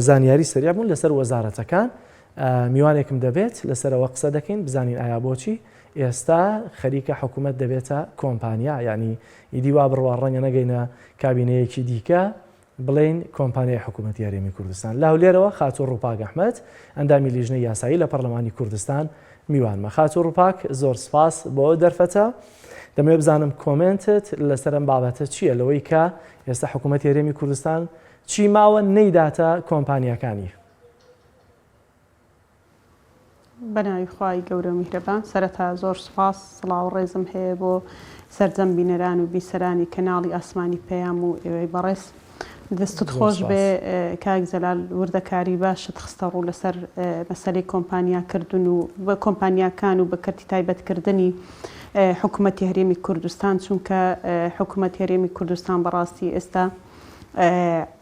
زانیاری سەریا بوون لەسەر وەزارەتەکان میوانێکم دەبێت لەسەرەوە قسە دەکەین بزانین ئایا بۆچی ئێستا خەریکە حکوومەت دەبێتە کۆمپانیا ینی ئیدی وا بڕوا ڕەنگە نەگەینە کابینەیەکی دیکە بڵین کۆمپانیای حکوومەتی هەرێمی کوردستان لە هەولێرەوە خاتوو ڕووپاک ئەحمەد ئەندامی لیژنەی یاسایی لە پەرلەمانی کوردستان میوانمە خاتوو ڕووپاک زۆر سپاس بۆ دەرفەتە دەمەوێت بزانم کۆمنتت لەسەر ئەم بابەتە چییە لەوەی کە ئێستا حکوومەتی هەرێمی کوردستان چی ماوە نەیداتە کۆمپانیەکانی. بەناوی خوای گەورە میهرەبان سەرەتا زۆر سوپاس سڵاو ڕێزم هەیە بۆ سەرجەم بینەران و بیسەرانی کەناڵی ئاسمانی پەیام و ئێوەی بەڕێز دەستت خۆش بێ کاک جەلال وردەکاری باشت خستە ڕوو لەسەر مەسەلەی کۆمپانیاکردن و بە کۆمپانیاکان و بە کەرتی تایبەتکردنی حکوومەتی هەرێمی کوردستان چونکە حکوومەت هەرێمی کوردستان بەڕاستی ئێستا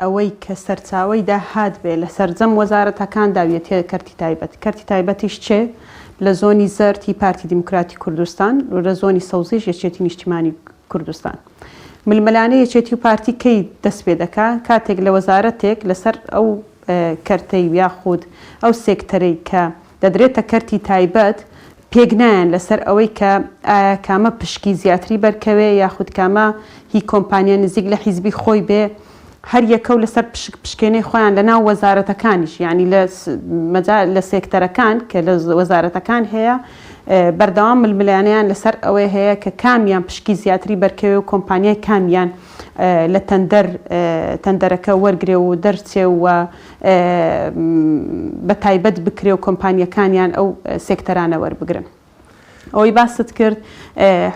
ئەوەی کە سەرچاوی داهات بێ لە سەرجەم وەزارەتەکان داویەتێ کەرتی تایبەتیش چێ لە زۆنی زەرتی پارتی دیموکراتی کوردستان و لە زۆنی سەوزیش یەکێتی نیشتیمانی کوردستان. ململانە یەکێتی و پارتی کەی دەست پێ دەکا کاتێک لە وەزارەتێک لەسەر ئەو کەرتەی یاخود ئەو سێکتەرەی کە دەدرێتە کەرتی تایبەت پێگنیان لەسەر ئەوەی کە ئایا کامە پشکی زیاتری بەرکەوێ یاخود کامە هی کۆمپانیا نزیک لە حیزبی خۆی بێ هەر یەکە و لەسەر پشکێنەی خۆیان لە ناو وەزارەتەکانیش یعنی لە سێکتەرەکان کە لە وەزارەتەکان هەیە بەردەوام ململانیان لەسەر ئەوەی هەیە کە کامیان پشکی زیاتری بەرکەوێ و کۆمپانیای کامیان لە تەندەرەکە وەرگێ و دەرچێ و بە تایبەت بکرێ و کۆمپانیەکانیان ئەو سێکتەرانە وەربگرن. ئەوەی باست کرد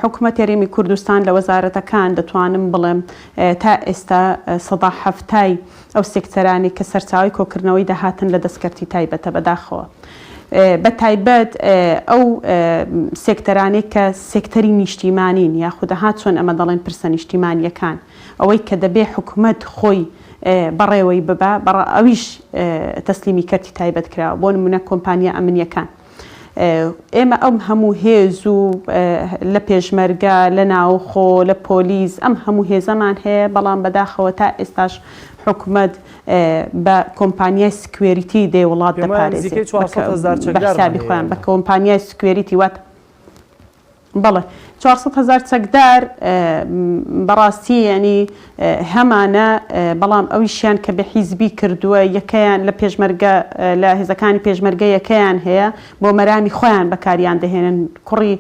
حکوومەت هەرێمی کوردستان لە وەزارەتەکان دەتوانم بڵێم تا ئێستا ١٧ ئەو سێکتەرانی کە سەرچاوی کۆکردنەوەی داهاتن لە دەستکەرتی تایبەتە بەداخەوە. بە تایبەت ئەو سێکتەرانی کە سێکتەری نیشتیمانین یاخودەها چۆن ئەمە دەڵێن پرسە نیشتیمانیەکان ئەوەی کە دەبێ حکوومەت خۆی بەڕێوەی ببا ئەویش تەسلیمی کەرتی تایبەت کراوە بۆ نمونە کۆمپانیا ئەمنیەکان. ئێمە ئەم هەموو هێز و لە پێشمەرگە لە ناوخۆ لە پۆلیس ئەم هەموو هێزەمان هەیە بەڵام بەداخەوە تا ئێستاش حکوومەت بە کۆمپانیای سکوێریتی دێ وڵات دەپارێزێت بەحسابی خۆیان بە کۆمپانیای سکوێریتی وات بەڵێ 400,000 چەکدار بەڕاستی ینی هەمانە بەڵام ئەویشیان کە بە حیزبی کردووە یەکەیان لە پێشمەرگە لە هێزەکانی پێشمەرگە یەکەیان هەیە بۆ مەرامی خۆیان بەکاریان دەهێنن کوڕی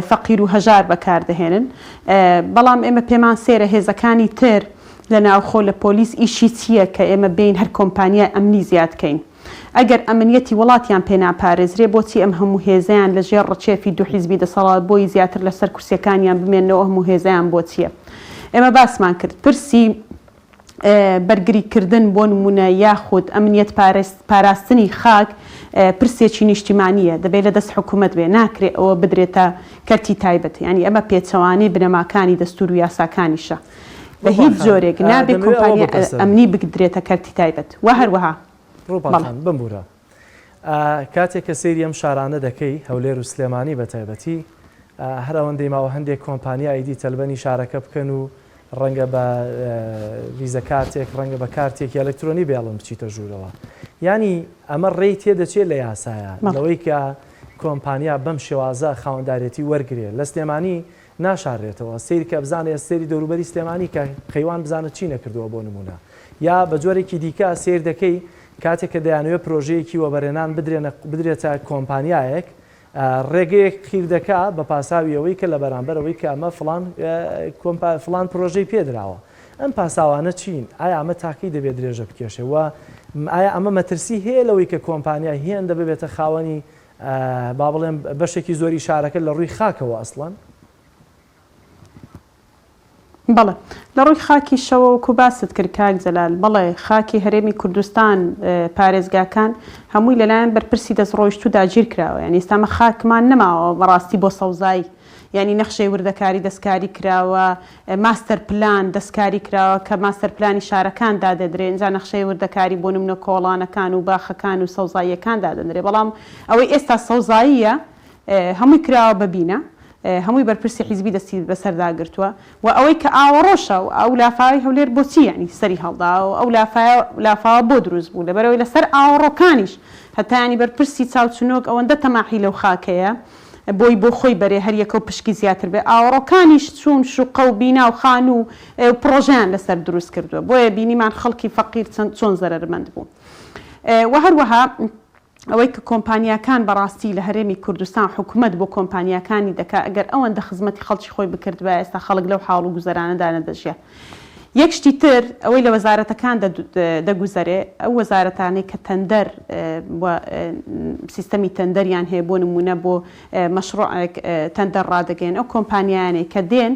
فەقیر و هەژار بەکاردەهێنن بەڵام ئێمە پێمان سێرە هێزەکانی تر لە ناوخۆ لە پۆلیس ئیشی چییە کە ئێمە بین هەر کۆمپانیای ئەمنی زیادکەین. ئەگەر ئەمنیەتی وڵاتیان پێناپارێزرێ بۆچی ئەم هەموو هێزیان لە ژێر ڕەچێفی دوو حیزبی دەسەڵات بۆی زیاتر لەسەر کورسیەکانیان بمێنەوە هەموو هێزیان بۆ چییە؟ ئێمە باسمان کرد پرسی بەرگریکردن بۆ نمونە یاخود ئەمنیەت پاراستنی خاک پرسێکی نیشتیمانیە دەبێت لە دەست حکوومەت بێ ناکرێت ئەوە بدرێتە کەرتی تایبەت ینی ئەمە پێچەوانەی بنەماکانی دەستور و یاساکانیشە بە هیچ جۆرێک نابێت کۆمپانیا ئەمنی بگدرێتە کەرتی تایبەت و هەروەها بمبورە کاتێک کە سەیری ئەم شارانە دەکەی هەولێر و سلێمانی بە تایبەتی هەر ئەوەندەی ماوە هەندێک کۆمپانیا ئایدی تەلبەنی شارەکە بکەن و ڕەنگە بە ویزە کارتێک ڕەنگە بە کارتێکی ئەلکترۆنی بێڵم بچیتە ژوورەوە ینی ئەمە ڕێی تێدەچێت لە یاسایە لەوەی کە کۆمپانیا بەم شێوازە خاوەندارێتی وەرگێ لە سلێمانی ناشارێتەوە سەیری کە بزانێت سەیری دەوروبەری سلێمانی کە قەیوان بزانێت چی نەکردووە بۆ نمونە یا بە جۆرێکی دیکە سیر دەکەی کاتێک کە دەیانوێت پرۆژەیەکی وەبەرێنان بدرێتە کۆمپانیایەک ڕێگەیەک خیر دەکا بە پاساویەوەی کە لە بەرامبەرەوەی کە ئەمە فلان پرۆژەی پێدراوە ئەم پاساوانە چین ئایا ئەمە تاقی دەبێت درێژە بکێشێ و ئایا ئەمە مەترسی هەیە لەوەی کە کۆمپانیا هێندە ببێتە خاوەنی با بڵێم بەشێکی زۆری شارەکە لە ڕووی خاکەوە ئەسڵەن بەڵێ لە ڕووی خاکی شەوە وەکو باست کرد کاک جەلال بەڵێ خاکی هەرێمی کوردستان پارێزگاکان هەمووی لەلایەن بەرپرسی دەستڕۆیشت و داگیر کراوە یعنی ئێستامە خاکمان نەماوە بەڕاستی بۆ سەوزایی ینی نەخشەی وردەکاری دەستکاری کراوە ماستەر پلان دەستکاری کراوە کە ماستەر پلانی شارەکان دادەدرێت اینجا نەخشەی وردەکاری بۆ نمونە کۆڵانەکان و باخەکان و سەوزاییەکان دادەدرێت بەڵام ئەوەی ئێستا سەوزاییە هەمووی کراوە ببینە هەمووی بەرپرسی حیزبی دەستی بەسەرداگرتووە و ئەوەی کە ئاوەڕۆشە و ئەو لافاوی هەولێر بۆچی ینی سەری هەڵدا و ئەو لافاوە بۆ دروست بوو لەبەرەوەی لەسەر ئاوەڕۆکانیش هەتا ینی بەرپرسی چاوچنۆک ئەوەندە تەماحی لەو خاکەیە بۆی بۆ خۆی بەرێ هەر یەکە و پشکی زیاتر بێ ئاوەڕۆکانیش چوون شوقە و بینا و خان و پرۆژیان لەسەر دروست کردووە بۆیە بینیمان خەڵکی فەقیر چۆن زەرمەند بوو و هەروەها ئەوەی کە کۆمپانیاکان بەڕاستی لە هەرێمی کوردستان حکوومەت بۆ کۆمپانیاکانی دەکا ئەگەر ئەوەندە خزمەتی خەڵکی خۆی بکردبە ئێستا خەڵک لەو حاڵ و گوزەرانەدا نەدەژێت یەک شتی تر ئەوەی لە وەزارەتەکان دەگوزارێ ئەو وەزارەتانەی کە تەندەر سیستەمی تەندەریان هەیە بۆ نمونە بۆ مەشروعێک تەندەر ڕادەگەن ئەو کۆمپانیانەی کە دێن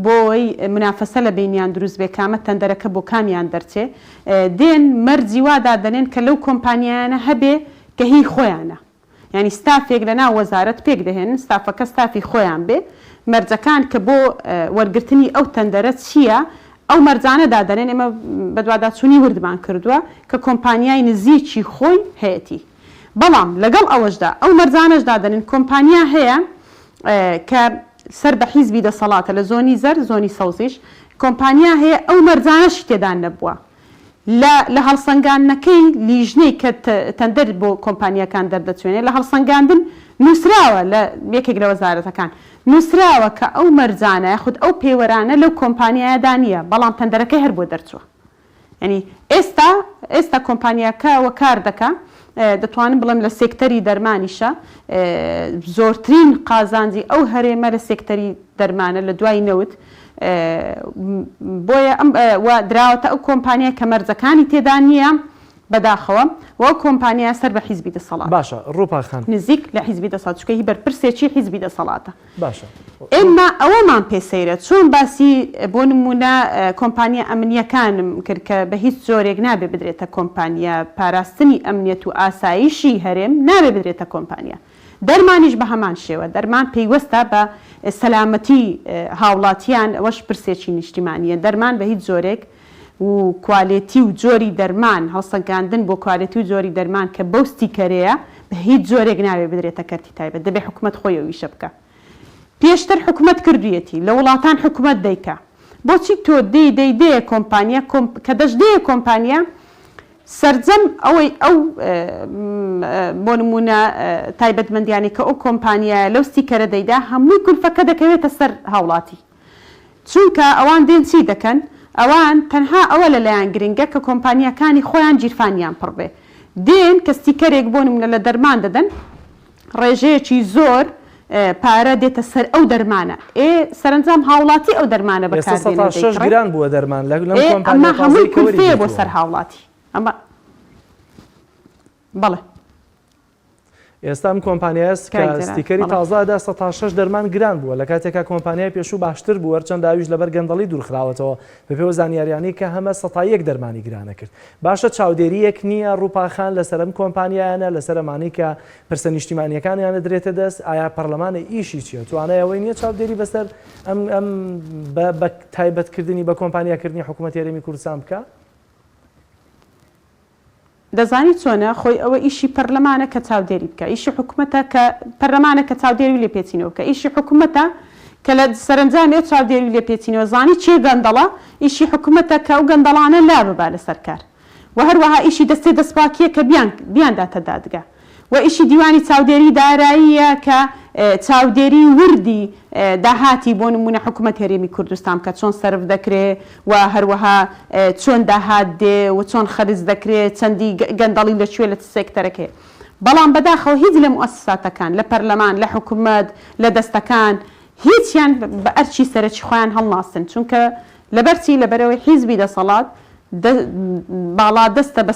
بۆی منافەسە لە بینیان دروست بێ کامە تەندەرەکە بۆ کامیان دەرچێ دێن مەرجی وا دادەنێن کە لەو کۆمپانیانە هەبێ کە هی خۆیانە ینی ستافێک لە ناو وەزارەت پێک دەهێن ستافەکە ستافی خۆیان بێ مەرجەکان کە بۆ وەرگرتنی ئەو تەندەرە چییە ئەو مەرجانە دادەنێن ئێمە بەدواداچوونی وردمان کردووە کە کۆمپانیای نزیکی خۆی هەیەی بەڵام لەگەڵ ئەوەشدا ئەو مەرجانەش دادەنێن کۆمپانیا هەیە کە سەر بە حیزبی دەسەڵاتە لە زۆنی زەر زۆنی سەوزیش کۆمپانیا هەیە ئەو مەرجانەشی تێدان نەبووە لە هەڵسەنگاندنەکەی لیژنەی کە تەندەر بۆ کۆمپانیەکان دەردەچوێنێت لە هەڵسەنگاندن نووسراوە لە یەکێک لە وەزارەتەکان نووسراوە کە ئەو مەرجانە خودت ئەو پێوەرانە لەو کۆمپانیایەدا نییە بەڵام تەندەرەکەی هەر بۆ دەرچووە ینی ئێستا کۆمپانیاکەوە کار دەکا دەتوانم بڵێم لە سێکتەری دەرمانیشە زۆرترین قازانجی ئەو هەرێمە لە سێکتەری دەرمانە لە دوای نەوت بۆیە دراوەتە ئەو کۆمپانیا کە مەرجەکانی تێدا نییە بەداخەوە و کۆمپانیا سەر بە حیزبی دەسەڵات باشە ڕووپاخان نزیک لە حیزبی دەسەڵات چکە هی بەرپرسێکی حیزبی دەسەڵاتە باشە ئێمە ئەوەمان پێسەیرە چۆن باسی بۆ نمونە کۆمپانیا ئەمنیەکانم کرد کە بە هیچ زۆرێک نابێ بدرێتە کۆمپانیا پاراستنی ئەمنیەت و ئاسایشی هەرێم نابێ بدرێتە کۆمپانیا دەرمانیش بە هەمان شێوە دەرمان پێیوەستە بە سەلامەتی هاوڵاتیان ئەوەش پرسێکی نیشتیمانیە دەرمان بە هیچ زۆرێک و کوالێتی و جۆری دەرمان هەڵسەنگاندن بۆ کوالێتی و جۆری دەرمان کە بەو ستیکەرەیە بە هیچ زۆرێک ناوێ بدرێتە کەرتی تایبەت دەبێ حکوومەت خۆیەویشە بکە پێشتر حکوومەت کردویەتی لە وڵاتان حکوومەت دەیکا بۆچی تۆ دەیە کۆمپانیا کە دەشدەیە کۆمپانیا سەرجەم ئەوەی ئەو بۆ نمونە تایبەتمەندیانی کە ئەو کۆمپانیا لەو ستیکەرە دەیدا هەمووی کولفەکە دەکەوێتە سەر هاوڵاتی چونکە ئەوان دێن چی دەکەن ئەوان تەنها ئەوە لەلایەن گرنگە کە کۆمپانیەکانی خۆیان گیرفانیان پڕ بێ دێن کە ستیکەرێک بۆ نمونە لە دەرمان دەدەن ڕێژەیەکی زۆر پارە دێتە سەر ئەو دەرمانە سەرنجام هاوڵاتی ئەو دەرمانە بەکاردێنێت گران بووە دەرمان ئەمە هەمووی کولفەیە بۆ سەر هاوڵاتی ئەمە بەڵێ ئێستا ئەم کۆمپانیاس کە ستیکەری تازادا 16 دەرمان گران بووە لە کاتێکا کۆمپانیای پێشوو باشتر بوو هەرچەند داویش لەبەر گەندەڵی دوورخراوەتەوە بە پێوە زانیاریانی کە هەمە 101 دەرمانی گرانە کرد باشە چاودێریەک نییە ڕووپاخان لەسەر ئەم کۆمپانیایانە لەسەر ئەمانەی کە پرسە نیشتیمانیەکانیانە درێتە دەست ئایا پەرلەمانە ئیشی چییە توانای ئەوەی نییە چاودێری بەسەر ئەم بە تایبەتکردنی بە کۆمپانیاکردنی حکوومەتی هەرێمی کوردستان بکە دەزانی چۆنە خۆی ئەوە ئیشی پەرلەمانە کە چاودێری بکە ئیشی حکوومەتە کە پەرلەمانە کە چاودێری لێ پێچینەوە کە ئیشی حکوومەتە کە لە سەرنجامی چاودێری لێ پێچینەوە زانی چێ گەندەڵە ئیشی حکوومەتە کە ئەو گەندەڵانە لا ببا لەسەر کار و هەروەها ئیشی دەستێ دەستپاکیە کە بیانداتە دادگا و ئیشی دیوانی چاودێری داراییە کە چاودێری وردی داهاتی بۆ نمونە حکوومەت هەرێمی کوردستان کە چۆن سەرف دەکرێت و هەروەها چۆن داهات دێ و چۆن خەرج دەکرێت چەندی گەندەڵی لەکوێ لە سێکتەرەکەی بەڵام بەداخەوە هیچ لە موسساتەکان لە پەرلەمان لە حکوومەت لە دەستەکان هیچیان بە ئەرچی سەرەکی خۆیان هەڵناسن چونکە لەبەرچی لەبەرەوەی حیزبی دەسەڵات باڵا دەستە بە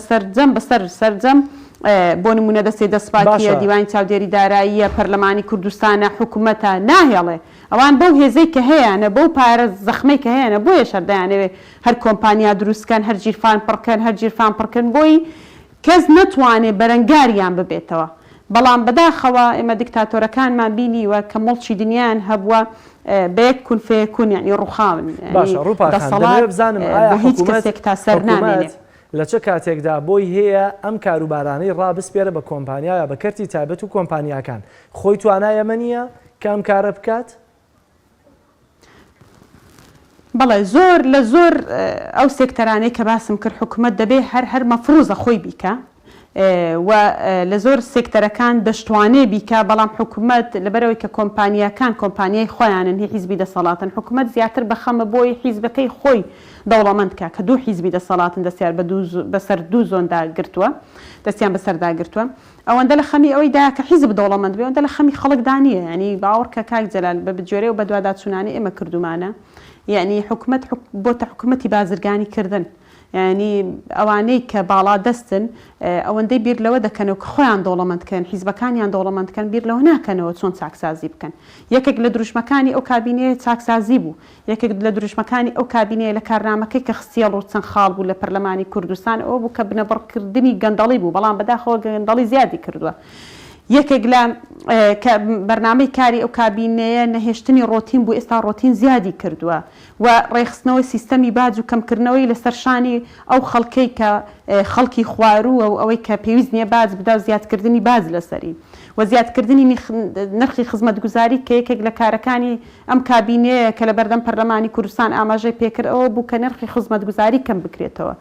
سەرجەم بۆ نمونە دەستێ دەستپاکیە دیوانی چاودێری داراییە پەرلەمانی کوردستانە حکوومەتە ناهێڵێ ئەوان بەو هێزەی کە هەیەە بەو پارە زەخمەی کە هەیەە بۆیە شەردایانەوێ هەر کۆمپانیا دروستکەن هەر گیرفان پڕکەن هەر گیرفان پڕکەن بۆی کەس نەتوانێ بەرەنگاریان ببێتەوە بەڵام بەداخەوە ئێمە دیکتاتۆرەکانمان بینیوە کە مڵکی دنیایان هەبووە بەیەک کونفەیەکون یعنی ڕووخاون بزانم هیچ کەسێک تا سەر نامێنێت لە چه کاتێکدا بۆی هەیە ئەم کاروبارانەی ڕابسپێرە بە کۆمپانیایە بە کەرتی تایبەت و کۆمپانیاکان خۆی توانایە ئەمە نییە کە ئەم کارە بکات؟ بەڵێ زۆر ئەو سێکتەرانەی کە باسم کرد حکوومەت دەبێ هەر مەفروزە خۆی بیکە و لە زۆر سێکتەرەکان دەشتوانێ بیکە بەڵام حکوومەت لەبەرەوەی کە کۆمپانیای خۆیانن هی حیزبی دەسەڵاتن حکوومەت زیاتر بەخەمە بۆی حیزبەکەی خۆی دەوڵەمەندکە کە دوو حیزبی دەسەڵاتن دەستیان بەسەر دوو زۆندا گرتووە دەستیان بەسەردا گرتووە ئەوەندە لە خەمی ئەوەیدا کە حیزب دەوڵەمەند بێ ئەوەندە لە خەمی خەڵک دانیە ینی باوەڕ کە کاک جەلال بە بجێرێ و بە دواداچوونانی ئێمە کردومانە یعنی حکومت بۆتە حکوومەتی بازرگانی کردن ینی ئەوانەی کە باڵا دەستن ئەوەندەی بیر لەوە دەکەنەوە کە خۆیان دەوڵەمەندکەن حیزبەکانیان دەوڵەمەندکەن بیر لەوە ناکەنەوە چۆن چاکسازی بکەن یەکێک لە دروشمەکانی ئەو کابینەیە چاکسازی بوو یەکێک لە دروشمەکانی ئەو کابینەیە لە کارنامەکەی کە خستیەڵ و چەند خاڵ بوو لە پەرلەمانی کوردستان ئەوە بوو کە بنەبڕکردنی گەندەڵی بوو بەڵام بەداخەوە گەندەڵی زیادی کردووە یەکێک لە بەرنامەی کاری ئەو کابینەیە نەهێشتنی ڕۆتین بوو ئێستا ڕۆتین زیادی کردووە و ڕێخستنەوەی سیستەمی باج و کەمکردنەوەی لەسەر شانی ئەو خەڵکەی کە خەڵکی خوارووە و ئەوەی کە پێویست نییە باج بدا و زیادکردنی باج لەسەری و زیادکردنی نرخی خزمەتگوزاری کە یەکێک لە کارەکانی ئەم کابینەیە کە لە بەردەم پەرلەمانی کوردستان ئاماژەی پێکرد ئەوە بوو کە نرخی خزمەتگوزاری کەم بکرێتەوە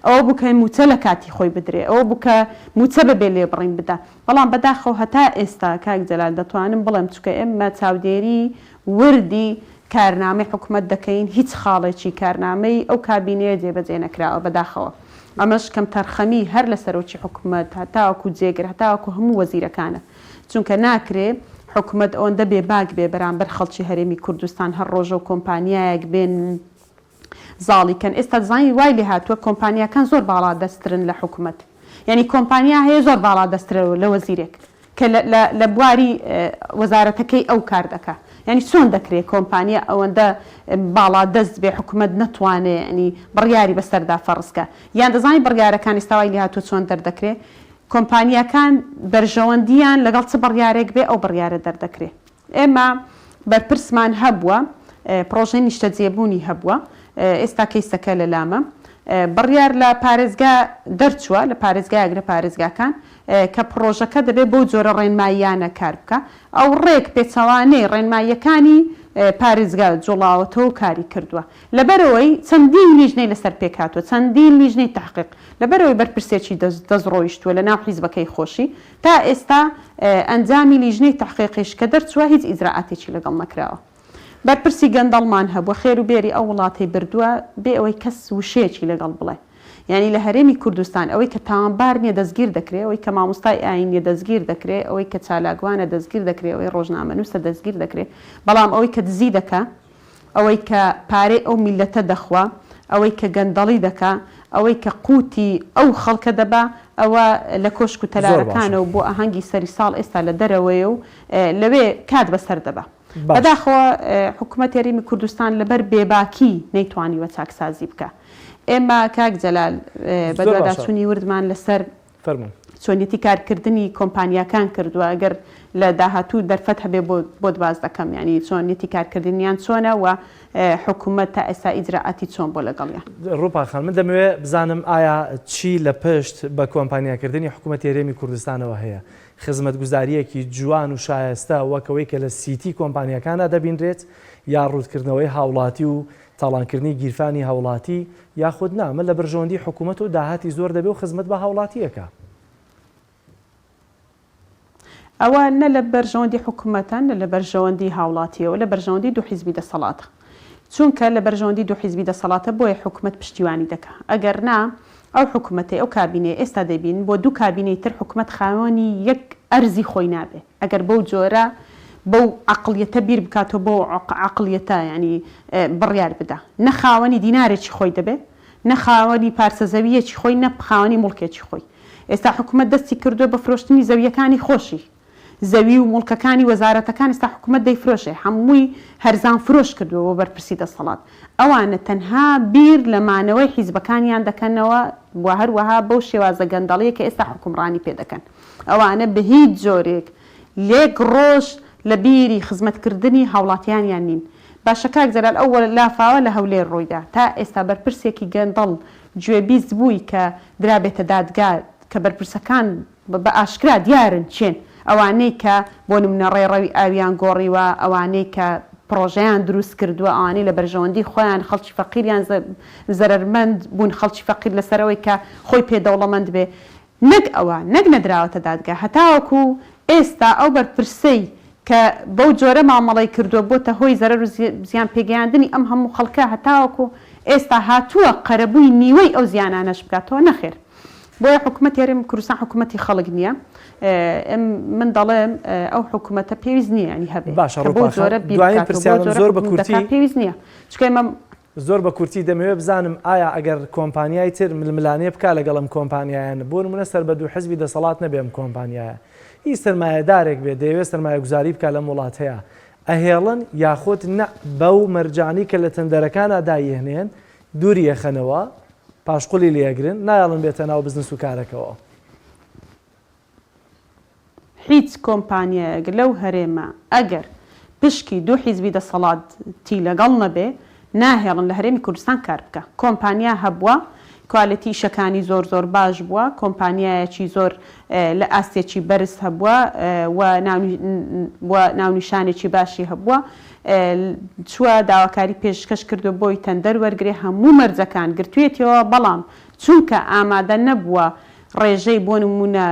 ئەوە بوو کە موچە لە کاتی خۆی بدرێ ئەوە بوو کە موچە بەبێ لێ بڕین بدا بەڵام بەداخەوە هەتا ئێستا کاک جەلال دەتوانم بڵێم چکە ئێمە چاودێری وردی کارنامەی حکوومەت دەکەین هیچ خاڵێکی کارنامەی ئەو کابینەیە جێبەجێ نەکراوە بەداخەوە ئەمەش کەم تەرخەمی هەر لە سەرۆکی حکوومەت هەتاوەکو جێگر هەتاوەکو هەموو وەزیرەکانە چونکە ناکرێ حکوومەت ئەوەندە بێباک بێ بەرامبەر خەڵکی هەرێمی کوردستان هەر ڕۆژە و کۆمپانیایەک بێن زاڵیکەن ئێستا دزانی وای لێ هاتووە کۆمپانیەکان زۆر باڵا دەسترن لە حکوومەت یعنی کۆمپانیا هەیە زۆر باڵا دەسترەوە لە وەزیرێک کە لە بواری وەزارەتەکەی ئەو کار دەکات ینی چۆن دەکرێت کۆمپانیا ئەوەندە باڵا دەست بێ حکوومەت نەتوانێت ینی بڕیاری بەسەردا فەڕسکە یان دەزانی بڕیارەکان ئێستاوای لێ هاتووە چۆن دەردەکرێت کۆمپانیەکان بەرژەوەندیان لەگەڵ چ بڕیارێک بێ ئەو بڕیارە دەردەکرێت ئێمە بەرپرسمان هەبووە پرۆژەی نیشتەجێبوونی هەبووە ئێستا کەیسەکە لە لامە بڕیار لە پارێزگا دەرچووە لە پارێزگایەک لە پارێزگاکان کە پرۆژەکە دەبێت بۆ جۆرە ڕێنماییانە کار بکە ئەو ڕێک پێچەوانەی ڕێنماییەکانی پارێزگا جوڵاوەتەوە کاری کردووە لەبەرەوەی چەندین لیژنەی لەسەر پێکاتوە چەندین لیژنەی تحقیق لەبەرەوەی بەرپرسێکی دەستڕۆیشتووە لە ناو حیزبەکەی خۆشی تا ئێستا ئەنجامی لیژنەی تحقیقیش کە دەرچووە هیچ ئیجراعاتێکی لەگەڵ نەکراوە بەرپرسی گەندەڵمان هەبووە خێر و بێری ئەو وڵاتی بردووە بێ ئەوەی کەس وشەیەکی لەگەڵ بڵێ یعنی لە هەرێمی کوردستان ئەوەی کە تاوانبار نییە دەستگیر دەکرێت ئەوەی کە مامۆستای ئاینیە دەستگیر دەکرێت ئەوەی کە چالاکوانە دەستگیر دەکرێت ئەوەی ڕۆژنامەنووسە دەستگیر دەکرێت بەڵام ئەوەی کە دزی دەکا ئەوەی کە پارەی ئەو میلەتە دەخوا ئەوەی کە گەندەڵی دەکا ئەوەی کە قوتی ئەو خەڵکە دەبا ئەوە لە کۆشک و تەلارەکانەوە بۆ ئاهەنگی سەری ساڵ ئێستا لە دەرەوەی و لەوێ کات بەسەر دەبا بەداخەوە حکوومەت یاریمی کوردستان لەبەر بێباکی نەیتوانیوە چاکسازی بکە ئێمە کاک جەلال بەدواداچوونی وردمان لەسەر چۆنیەتی کارکردنی کۆمپانیەکان کردووە ئەگەر لە داهاتوو دەرفەت هەبێ بۆ دواز دەکەم ینی چۆنیەتی کارکردنیان چۆنە و حکوومەت تا ئێستا ئیجراعاتی چۆن بۆ لەگەڵیان ڕووپا خان من دەمەوێت بزانم ئایا چی لە پشت بە کۆمپانیاکردنی حکوومەت یاریمی کوردستانەوە هەیە خزمەتگوزاریەکی جوان و شایستە وەکەوەی کە لە سیتی کۆمپانیەکانە دەبینرێت یا ڕوودکردنەوەی هاوڵاتی و تاڵانکردنی گیرفانی هاوڵاتی یاخود نامە لە بەرژەوەندی حکوومەت و داهاتی زۆر دەبێت و خزمەت بە هاوڵاتیەکە ئەوە نە لە بەرژەوەندی حکوومەتان لە بەرژەوەندی هاوڵاتیەوە لە بەرژەوەندی دوو حیزبی دەسەڵاتە چونکە لە بەرژەوەندی دوو حیزبی دەسەڵاتە بۆیە حکوومەت پشتیوانی دەکات ئەگەر نا ئەو حکوومەتی ئەو کابینێ ئێستا دەبین بۆ دوو کابینەی تر حکوومەت خاوەنی یەک ئەرزی خۆی نابێ ئەگەر بەو جۆرە بەو عقلیەتە بیر بکاتەوە بۆ عقلیەتە ینی بڕیار بدە نەخاوەنی دینارێکی خۆی دەبێت نەخاوەنی پارچەزەویەکی خۆی نەخاوەنی مڵکێکی خۆی ئێستا حکوومەت دەستی کردووە بە فرۆشتنی زەویەکانی خۆشی زەوی و مڵکەکانی وەزارەتەکان ئێستا حکوومەت دەیفرۆشێ هەمووی هەرزان فرۆش کردووە بۆ بەرپرسی دەسەڵات ئەوانە تەنها بیر لە مانەوەی حیزبەکانیان دەکەنەوە بۆ هەروەها بەو شێوازە گەندەڵەیە کە ئێستا حکومڕانی پێ دەکەن ئەوانە بە هیچ جۆرێک لێک ڕۆژ لە بیری خزمەتکردنی هاوڵاتیانیان نین باشە کاک جەلال ئەو لافاوە لە هەولێر ڕۆیدا تا ئێستا بەرپرسێکی گەندەڵ گوێبیست بووی کە درابێتە دادگا کە بەرپرسەکان بە ئاشکرا دیارن چێن ئەوانەی کە بۆ نمونە ڕێڕەوی ئاویان گۆڕیوە ئەوانەی کە پرۆژەیان دروست کردووە ئەوانەی لە بەرژەوەندی خۆیان خەڵکی فەقیریان زەرمەند بوون خەڵکی فەقیر لەسەرەوەی کە خۆی پێدەوڵەمەند بێ نەک ئەوە نەک نەدراوەتە دادگا هەتاوەکو ئێستا ئەو بەرپرسەی کە بەو جۆرە مامەڵی کردووە بۆتە هۆی زەرەر و زیان پێگەیاندنی ئەم هەموو خەڵکە هەتاوەکو ئێستا هاتووە قەرەبووی نیوەی ئەو زیانانەش بکاتەوە نەخێر بۆیە حکوومەت یاریمی کوردستان حکوومەتی خەڵک نییە من دەڵێم ئەو حکوومەتە پێویست نییە ینی هەبێ دوایین پرسیارم زۆر بە کورتی پێویست نییە چکە زۆر بە کورتی دەمەوێت بزانم ئایا ئەگەر کۆمپانیای تر ململانێ بکا لەگەڵم کۆمپانیایان بۆ نمونە سەر بە دوو حزبی دەسەڵات نەبێم کۆمپانیایە هیچ سەرمایەدارێک بێت دەیەوێت سەرمایە گوزاری بکە لەم وڵات هەیە ئەهێڵن یاخۆت بەو مەرجانی کە لە تەندەرەکانە دایهێنێن دووری یەخەنەوە پاشقولی لێگرن نایڵن بێتە ناو بزنس و کارەکەەوە هیچ کۆمپانیایەک لەو هەرێمە ئەگەر پشکی دوو حیزبی دەسەڵاتی لەگەڵ نەبێ ناهێڵن لە هەرێمی کوردستان کار بکە کۆمپانیا هەبووە کوالیتی شەکانی زۆر باش بووە کۆمپانیایەکی زۆر لە ئاستێکی بەرز هەبووە و ناونیشانێکی باشی هەبووە چووە داواکاری پێشکەش کردو بۆی تەندەر وەرگێ هەموو مەرجەکان گرتوێتەوە بەڵام چونکە ئامادە نەبووە ڕێژەی بۆ نمونە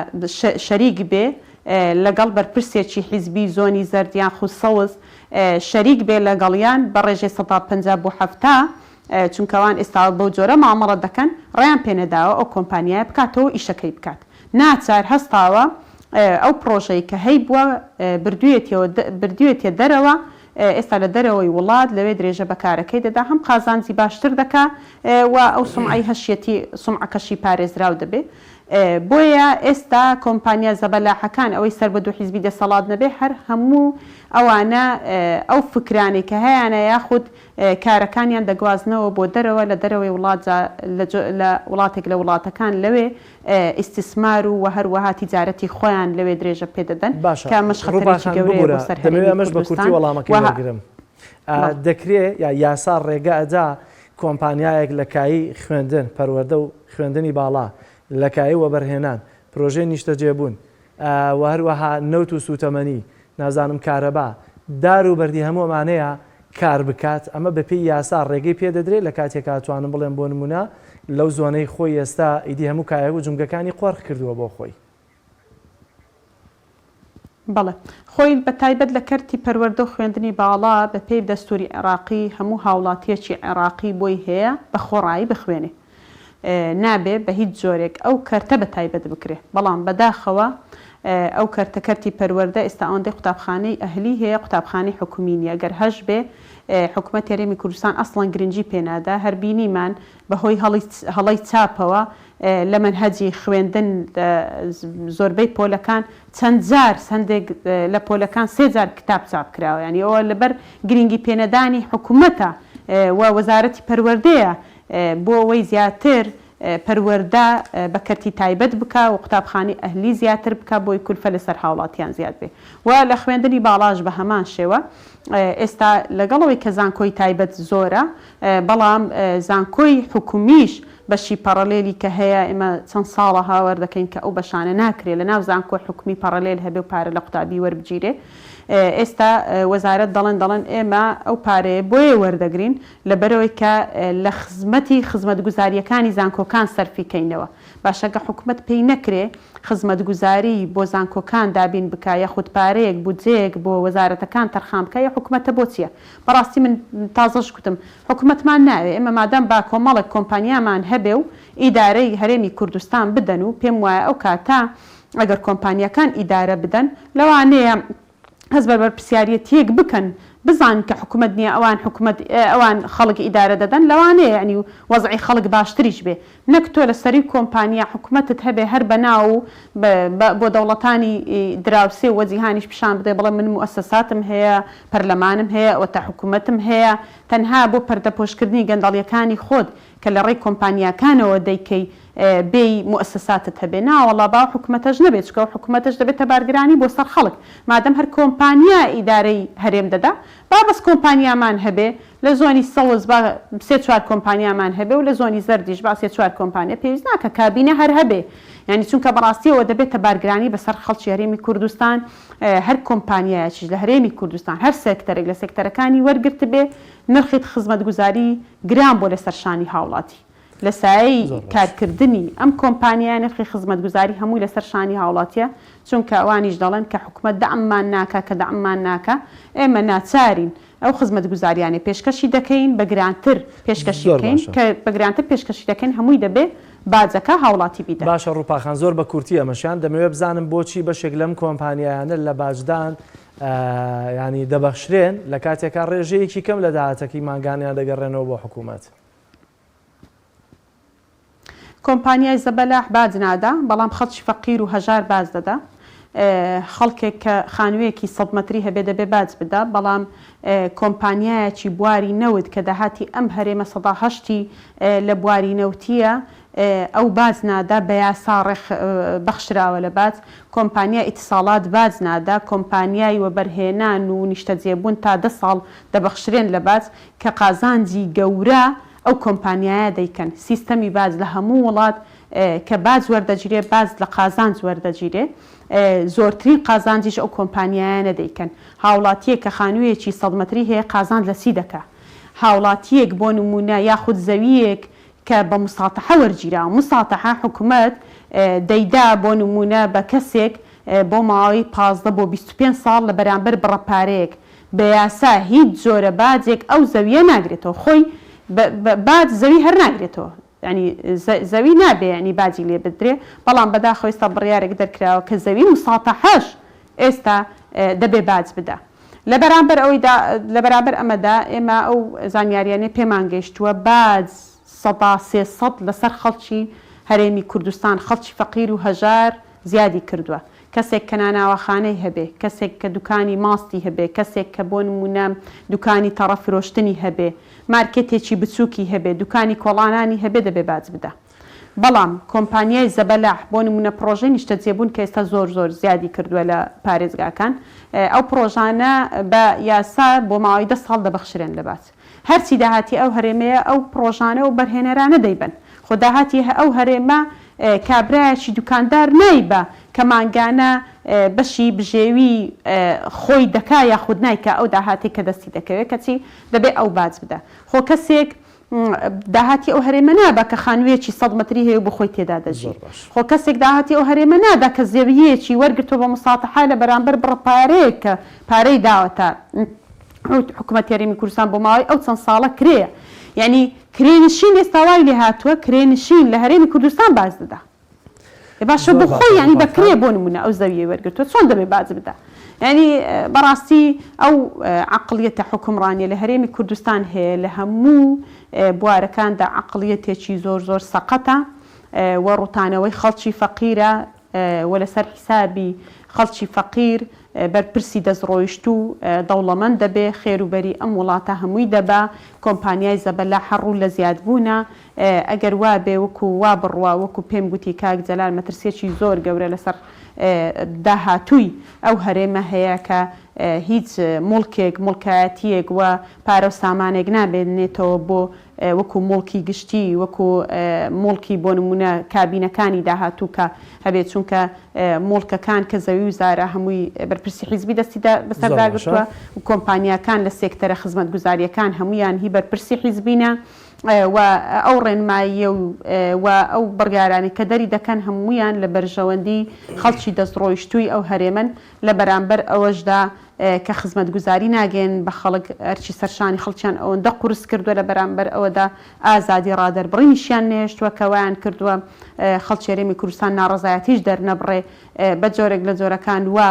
شەریک بێ لەگەڵ بەرپرسێکی حیزبی زۆنی زەردیان خوسەوز شەریک بێ لەگەڵیان بە ڕێژەی 150 بۆ 70 چونکەوان ئێستا بەو جۆرە مامەڵە دەکەن ڕێیان پێنەداوە ئەو کۆمپانیای بکاتەوە ئیشەکەی بکات ناچار هەستاوە ئەو پرۆژەی کە هەی بووە بردوێتە دەرەوە ئێستا لە دەرەوەی وڵات لەوێ درێژە بەکارەکەی دەدا هەم قازانجی باشتر دەکا و ئەو سمعی هەشیەتی سمعەکەشی پارێزراو دەبێ بۆیە ئێستا کۆمپانیا زەبەلاحەکان ئەوەی سەر بە دوو حیزبی دەسەڵات نەبێ هەر هەموو ئەوانە ئەو فکرانی کە هەیەیانە یاخود کارەکانیان دەگوازنەوە بۆ دەرەوە لە دەرەوەی وڵات لە وڵاتێک لە وڵاتەکان لەوێ ئیستیسمار و هەروەها تیجارەتی خۆیان لەوێ درێژە پێدەدەن کە مەش خەتەرێکی گەورەیە بۆ سەر هەرێمی کوردستان وەڵامەکەی وەرگرم دەکرێت یاسا ڕێگە ئەدا کۆمپانیایەک لە کایی خوێندن پەروەردە و خوێندنی باڵا لە کایی وەبەرهێنان پرۆژەی نیشتەجێبوون و هەروەها نەوت و سوتەمەنی نازانم کارەبا دار و بەردی هەمووەمانەیە کار بکات ئەمە بەپێی یاسا ڕێگەی پێدەدرێت لە کاتێک توانم بڵێن بۆ نمونە لەو زۆنەی خۆی ئێستا ئیدی هەموو کایە و جونگەکانی قۆڕ کردووە بۆ خۆی بەڵێ خۆی بە تایبەت لە کەرتی پەروەردە و خوێندنی باڵا بە پێی دەستوری عێراقی هەموو هاوڵاتیەکی عێراقی بۆی هەیە بە خۆڕایی بخوێنێ نابێ بە هیچ جۆرێک ئەو کەرتە بە تایبەت بکرێ بەڵام بەداخەوە ئەو کەرتەکەرتی پەروەردە ئێستا ئەوەندەی قوتابخانەی ئەهلی هەیە قوتابخانەی حکومینی ئەگەر هەش بێ حکوومەت هەرێمی کوردستان ئەسڵەن گرنگی پێنادا هەر بینیمان بەهۆی هەڵەی چاپەوە لە منهەجی خوێندن زۆربەی پۆلەکان چەند جار هەندێک لە پۆلەکان 3 جار کتاب چاپ کراوە ینی ئەوە لەبەر گرنگی پێنەدانی حکوومەتە و وەزارەتی پەروەردەیە بۆ ئەوەی زیاتر پەروەردە بە کەرتی تایبەت بکە و قوتابخانەی ئەهلی زیاتر بکە بۆی کولفە لەسەر هاوڵاتیان زیاد بێ و لە خوێندنی باڵاش بە هەمان شێوە ئێستا لەگەڵەوەی کە زانکۆی تایبەت زۆرە بەڵام زانکۆی حکومیش بەشی پەڕەلێلی کە هەیە ئێمە چەند ساڵە هاوەر دەکەین کە ئەو بەشانە ناکرێت لە ناو زانکۆی حکومی پەڕەلێل هەبێ و پارە لە قوتابی وەربگیرێ ئێستا وەزارەت دەڵێن ئێمە ئەو پارەیە بۆیە وەردەگرین لەبەرەوەی کە لە خزمەتگوزاریەکانی زانکۆکان سەرفیکەینەوە باشەکە حکوومەت پێی نەکرێ خزمەتگوزاری بۆ زانکۆکان دابین بکە یاخود پارەیەک بودجەیەک بۆ وەزارەتەکان تەرخان بکە یا حکوومەتە بۆ چییە بەڕاستی من تازەش گوتم حکوومەتمان ناوێ ئێمە مادەم با کۆمەڵێک کۆمپانیامان هەبێ و ئیدارەی هەرێمی کوردستان بدەن و پێم وایە ئەو کاتە ئەگەر کۆمپانیەکان ئیدارە بدەن لەوانەیە هەز بە بەرپرسیاریەتیەک بکەن بزان کە حکوومەت نییە ئەوان خەڵک ئیدارە دەدەن لەوانەیە ینی وەزعی خەڵک باشتریش بێ نەک تۆ لە سەری کۆمپانیا حکوومەتت هەبێ هەر بەناو بۆ دەوڵەتانی دراوسێ وەجیهانیش پیشان بدەێ بڵێ من موسساتم هەیە پەرلەمانم هەیە ئەوە تا حکوومەتم هەیە تەنها بۆ پەردەپۆشکردنی گەندەڵیەکانی خۆت کە لە ڕێی کۆمپانیاکانەوە دەیکەی بێی موسساتت هەبێ ناوەڵا با حکوومەتەش نەبێت چکە حکوومەتەش دەبێتە بارگرانی بۆ سەر خەڵک مادەم هەر کۆمپانیا ئیدارەی هەرێم دەدا با بەس کۆمپانیامان هەبێ لە زۆنی سەوز با 3-4 کۆمپانیامان هەبێ و لە زۆنی زەردیش با 3-4 کۆمپانیا پێویست ناکە کابینە هەر هەبێ یعنی چونکە بەڕاستیەوە دەبێتە بارگرانی بەسەر خەڵکی هەرێمی کوردستان هەر کۆمپانیایەکیش لە هەرێمی کوردستان هەر سێکتەرێک لە سێکتەرەکانی وەرگرت بێ نرخی خزمەتگوزاری گران بۆ لەسەر شانی هاوڵاتی لە سایەی کارکردنی ئەم کۆمپانیای نرخی خزمەتگوزاری هەمووی لەسەر شانی هاوڵاتیە چونکە ئەوانیش دەڵێن کە حکوومەت دەعممان ناکە کە دەعممان ناکە ئێمە ناچارین ئەو خزمەتگوزاریانێ پێشکەشی دەکەین بە گرانتر پێشکەشی دەکەین کە بە گرانتر پێشکەشی دەکەین هەمووی دەبێ باجەکە هاوڵاتی بیدە. باشە ڕووپاخان زۆر بە کورتی ئەمەشیان دەمەوێت بزانم بۆچی بەشێک لەم کۆمپانیایانە لە باجدان ینی دەبەخشرێن لە کاتێکا ڕێژەیەکی کەم لە داهاتەکەی ماگانیان دەگەڕێنەوە بۆ حکوومەت. کۆمپانیای زەبەلاح باج نادا بەڵام خەڵکی فەقیر و هەژار باز دەدا. خەڵکێک کە خانوویەکی 100 مەتری هەبێ دەبێ باج بدا بەڵام کۆمپانیایەکی بواری نەوت کە داهاتی ئەم هەرێمە 180 لە بواری نەوتیە ئەو باز نادا بە یاسا ڕێخ بەخشراوە لە باج. کۆمپانیا ئیتیساڵات باز نادا کۆمپانیای وەبەرهێنان و نیشتە جێبوون تا 10 ساڵ دەبەخشرێن لە باج کە قازانجی گەورە ئەو کۆمپانیایە دەیکەن. سیستەمی باز لە هەموو وڵات کە باز وەردەگیرێ باز لە قازانج وەردەگیرێ زۆرترین قازانجیش ئەو کۆمپانیایانە دەیکەن. هاوڵاتیەک کە خانوویەکی 100 مەتری هەیە قازانج لە سی دەکا. هاوڵاتیەک بۆ نمونە یاخود زەویەک کە بە مساتەحە وەرگیرا و مساتەحە حکوومەت دەیدا بۆ نمونە بە کەسێک بۆ ماوەی 15 بۆ 25 ساڵ لە بەرامبەر بڕەپارەیەک بە یاسا هیچ جۆرە باجێک ئەو زەویە ناگرێتەوە خۆی باج زەوی هەر ناگرێتەوە ینی زەوی نابێ ینی باجی لێ بدرێ بەڵام بەداخەوە ئێستا بڕیارێک دەرکراوە کە زەوی مساتەحەش ئێستا دەبێ باج بدە. لە بەرامبەر ئەمەدا ئێمە ئەو زانیاریانەی پێمان گەیشتووە باج 300 لەسەر خەڵکی هەرێمی کوردستان خەڵکی فەقیر و هەژار زیادی کردووە. کەسێک کە ناناوەخانەی هەبێ کەسێک کە دوکانی ماستی هەبێ کەسێک کە بۆ نمونە دوکانی تەڕە فرۆشتنی هەبێ مارکێتێکی بچووکی هەبێ دوکانی کۆڵانانی هەبێ دەبێ باج بدە. بەڵام کۆمپانیای زەبەلاح بۆ نمونە پرۆژەی نیشتە جێبوون کە ئێستا زۆر زیادی کردووە لە پارێزگاکان ئەو پرۆژانە بە یاسا بۆ ماوەی 10 ساڵ دەبەخشرێن لە باج. هەرچی داهاتی ئەو هەرێمەیە ئەو پرۆژانە و بەرهێنەرانە دەیبن خۆ داهاتی ئەو هەرێمە کابرایەکی دوکاندار نایبە کە ماگانە بەشی بژێوی خۆی دەکا یاخود نایکە ئەو داهاتی کە دەستی دەکەوێت کەچی دەبێت ئەو باج بدە. خۆ کەسێک داهاتی ئەو هەرێمە نابە کە خانوویەکی 100 مەتری هەیە بۆ خۆی تێدا دەژی. خۆ کەسێک داهاتی ئەو هەرێمە نادا کە زێویەکی وەرگرتەوە بە مساتەحە لە بەرامبەر بڕەپارەیەک کە پارەی داوەتە حکوومەتی هەرێمی کوردستان بۆ ماوەی ئەو چەند ساڵە کرێ یعنی کرێنشین ئێستا وای لێ هاتووە کرێنشین لە هەرێمی کوردستان باز دەدا. باشە بۆ خۆی ینی بەکرێ بۆ نمونە ئەو زەویە وەرگرتووە چۆن دەبێ باز بدە. ینی بەڕاستی ئەو عەقڵیەتە حکومڕانیە لە هەرێمی کوردستان هەیە لە هەموو بوارەکاندا عەقڵیەتێکی زۆر سەقەتە و ڕوتانەوەی خەڵکی فەقیرە و لەسەر حیسابی خەڵکی فەقیر بەرپرسی دەستڕۆیشت و دەوڵەمەند دەبێ خێروبەری ئەم وڵاتە هەمووی دەبا کۆمپانیای زەبەلاح هەڕوو لە زیادبوونە ئەگەر وا بێ وەکو وا بڕوا وەکو پێم گوتی کاک جەلال مەترسیەکی زۆر گەورە لەسەر داهاتووی ئەو هەرێمە هەیە کە هیچ مڵکێک مڵکایەتیەک و پارە و سامانێک نابێنێتەوە بۆ وەکو مڵکی گشتی وەکو مڵکی بۆ نمونە کابینەکانی داهاتوو کە هەبێت چونکە مڵکەکان کە زەوی و زارە هەمووی بەرپرسی حیزبی دەستی بەسەرداگرتووە و کۆمپانیاکان لە سێکتەرە خزمەتگوزاریەکان هەمویان هی بەرپرسی حیزبینە و ئەو ڕێنماییە و ئەو بڕیارانی کە دەری دەکەن هەمویان لە بەرژەوەندی خەڵکی دەستڕۆیشتووی ئەو هەرێمن لە بەرامبەر ئەوەشدا کە خزمەتگوزاری ناگەن بە خەڵک ئەرچی سەرشانی خەڵکیان ئەوەندە قورس کردووە لە بەرامبەر ئەوەدا ئازادی ڕادەربڕینیشیان نێشتووە کەوایان کردووە خەڵکی هەرێمی کوردستان ناڕەزایەتیش دەرنەبڕێ بە جۆرێک لە جۆرەکان وە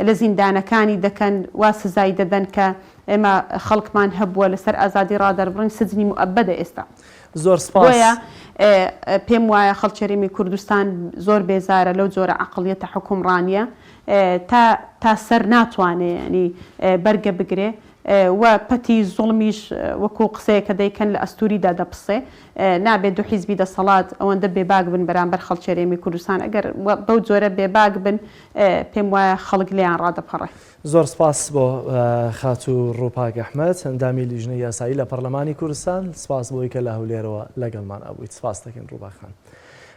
لە زیندانەکانی دەکەن وا سزای دەدەن کە ئێمە خەڵکمان هەبووە لەسەر ئازادی ڕادەربڕین سجنی موعەبەدە ئێستا. زۆر سپاس. پێم وایە خەڵکی هەرێمی کوردستان زۆر بێزارە لەو جۆرە عەقڵیەتە حکومڕانیە تا سەر ناتوانێ ینی بەرگە بگرێ و پەتی زوڵمیش وەکو قسەیە کە دەیکەن لە ئەستوریدا دەپسێ نابێت دوو حیزبی دەسەڵات ئەوەندە بێباک بن بەرامبەر خەڵکی هەرێمی کوردستان ئەگەر بەو جۆرە بێباک بن پێم وایە خەڵک لیان ڕادەپەڕێ. زۆر سپاس بۆ خاتوو ڕووپاک ئەحمەد ئەندامی لیژنەی یاسایی لە پەرلەمانی کوردستان سپاس بۆی کە لە هەولێرەوە لەگەڵمان ئەبوویت سپاس دەکەین ڕووباخان.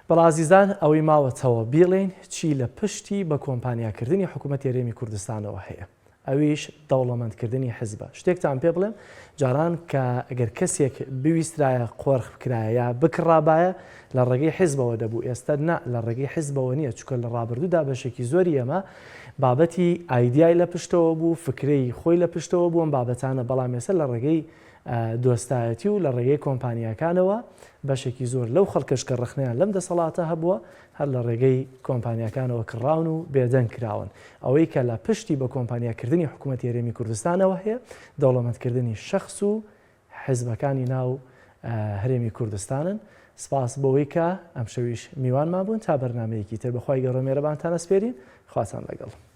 بەڵازیزان ئەوەی ماوەتەوە بیڵێن چی لە پشتی بە کۆمپانیاکردنی حکوومەتی هەرێمی کوردستانەوە هەیە ئەویش دەوڵەمەندکردنی حیزبە. شتێکتان پێ بڵێم جاران کە ئەگەر کەسێک بویسترایە قۆرخ بکرایە بکڕابایە لە ڕێگەی حیزبەوە دەبوو ئێستا نا لە ڕێگەی حیزبەوە نییە چکە لە ڕابردوودا بەشێکی زۆری ئەمە بابەتی ئایدیای لە پشتەوە بوو فکرەی خۆی لە پشتەوە بووم بابەتانە بەڵام ێستا لە ڕێگەی دۆستایەتی و لە ڕێگەی کۆمپانیاکانەوە بەشێکی زۆر لەو خەڵکەش کە ڕخنیان لەم دەسەڵاتە هەبووە هەر لە ڕێگەی کۆمپانیاکانەوە کڕاون و بێدەنگ کراون ئەوەی کە لە پشتی بە کۆمپانیاکردنی حکوومەتی هەرێمی کوردستانەوە هەیە دەوڵەمەندکردنی شەخص و حیزبەکانی ناو هەرێمی کوردستانن. سپاس بۆەوەی کە ئەم شەویش میوانمان بوون تا بەرنامەیەکی تر بەخوای گەڕۆمێرەبانتان ئەسپێرین خواتان لەگەڵ.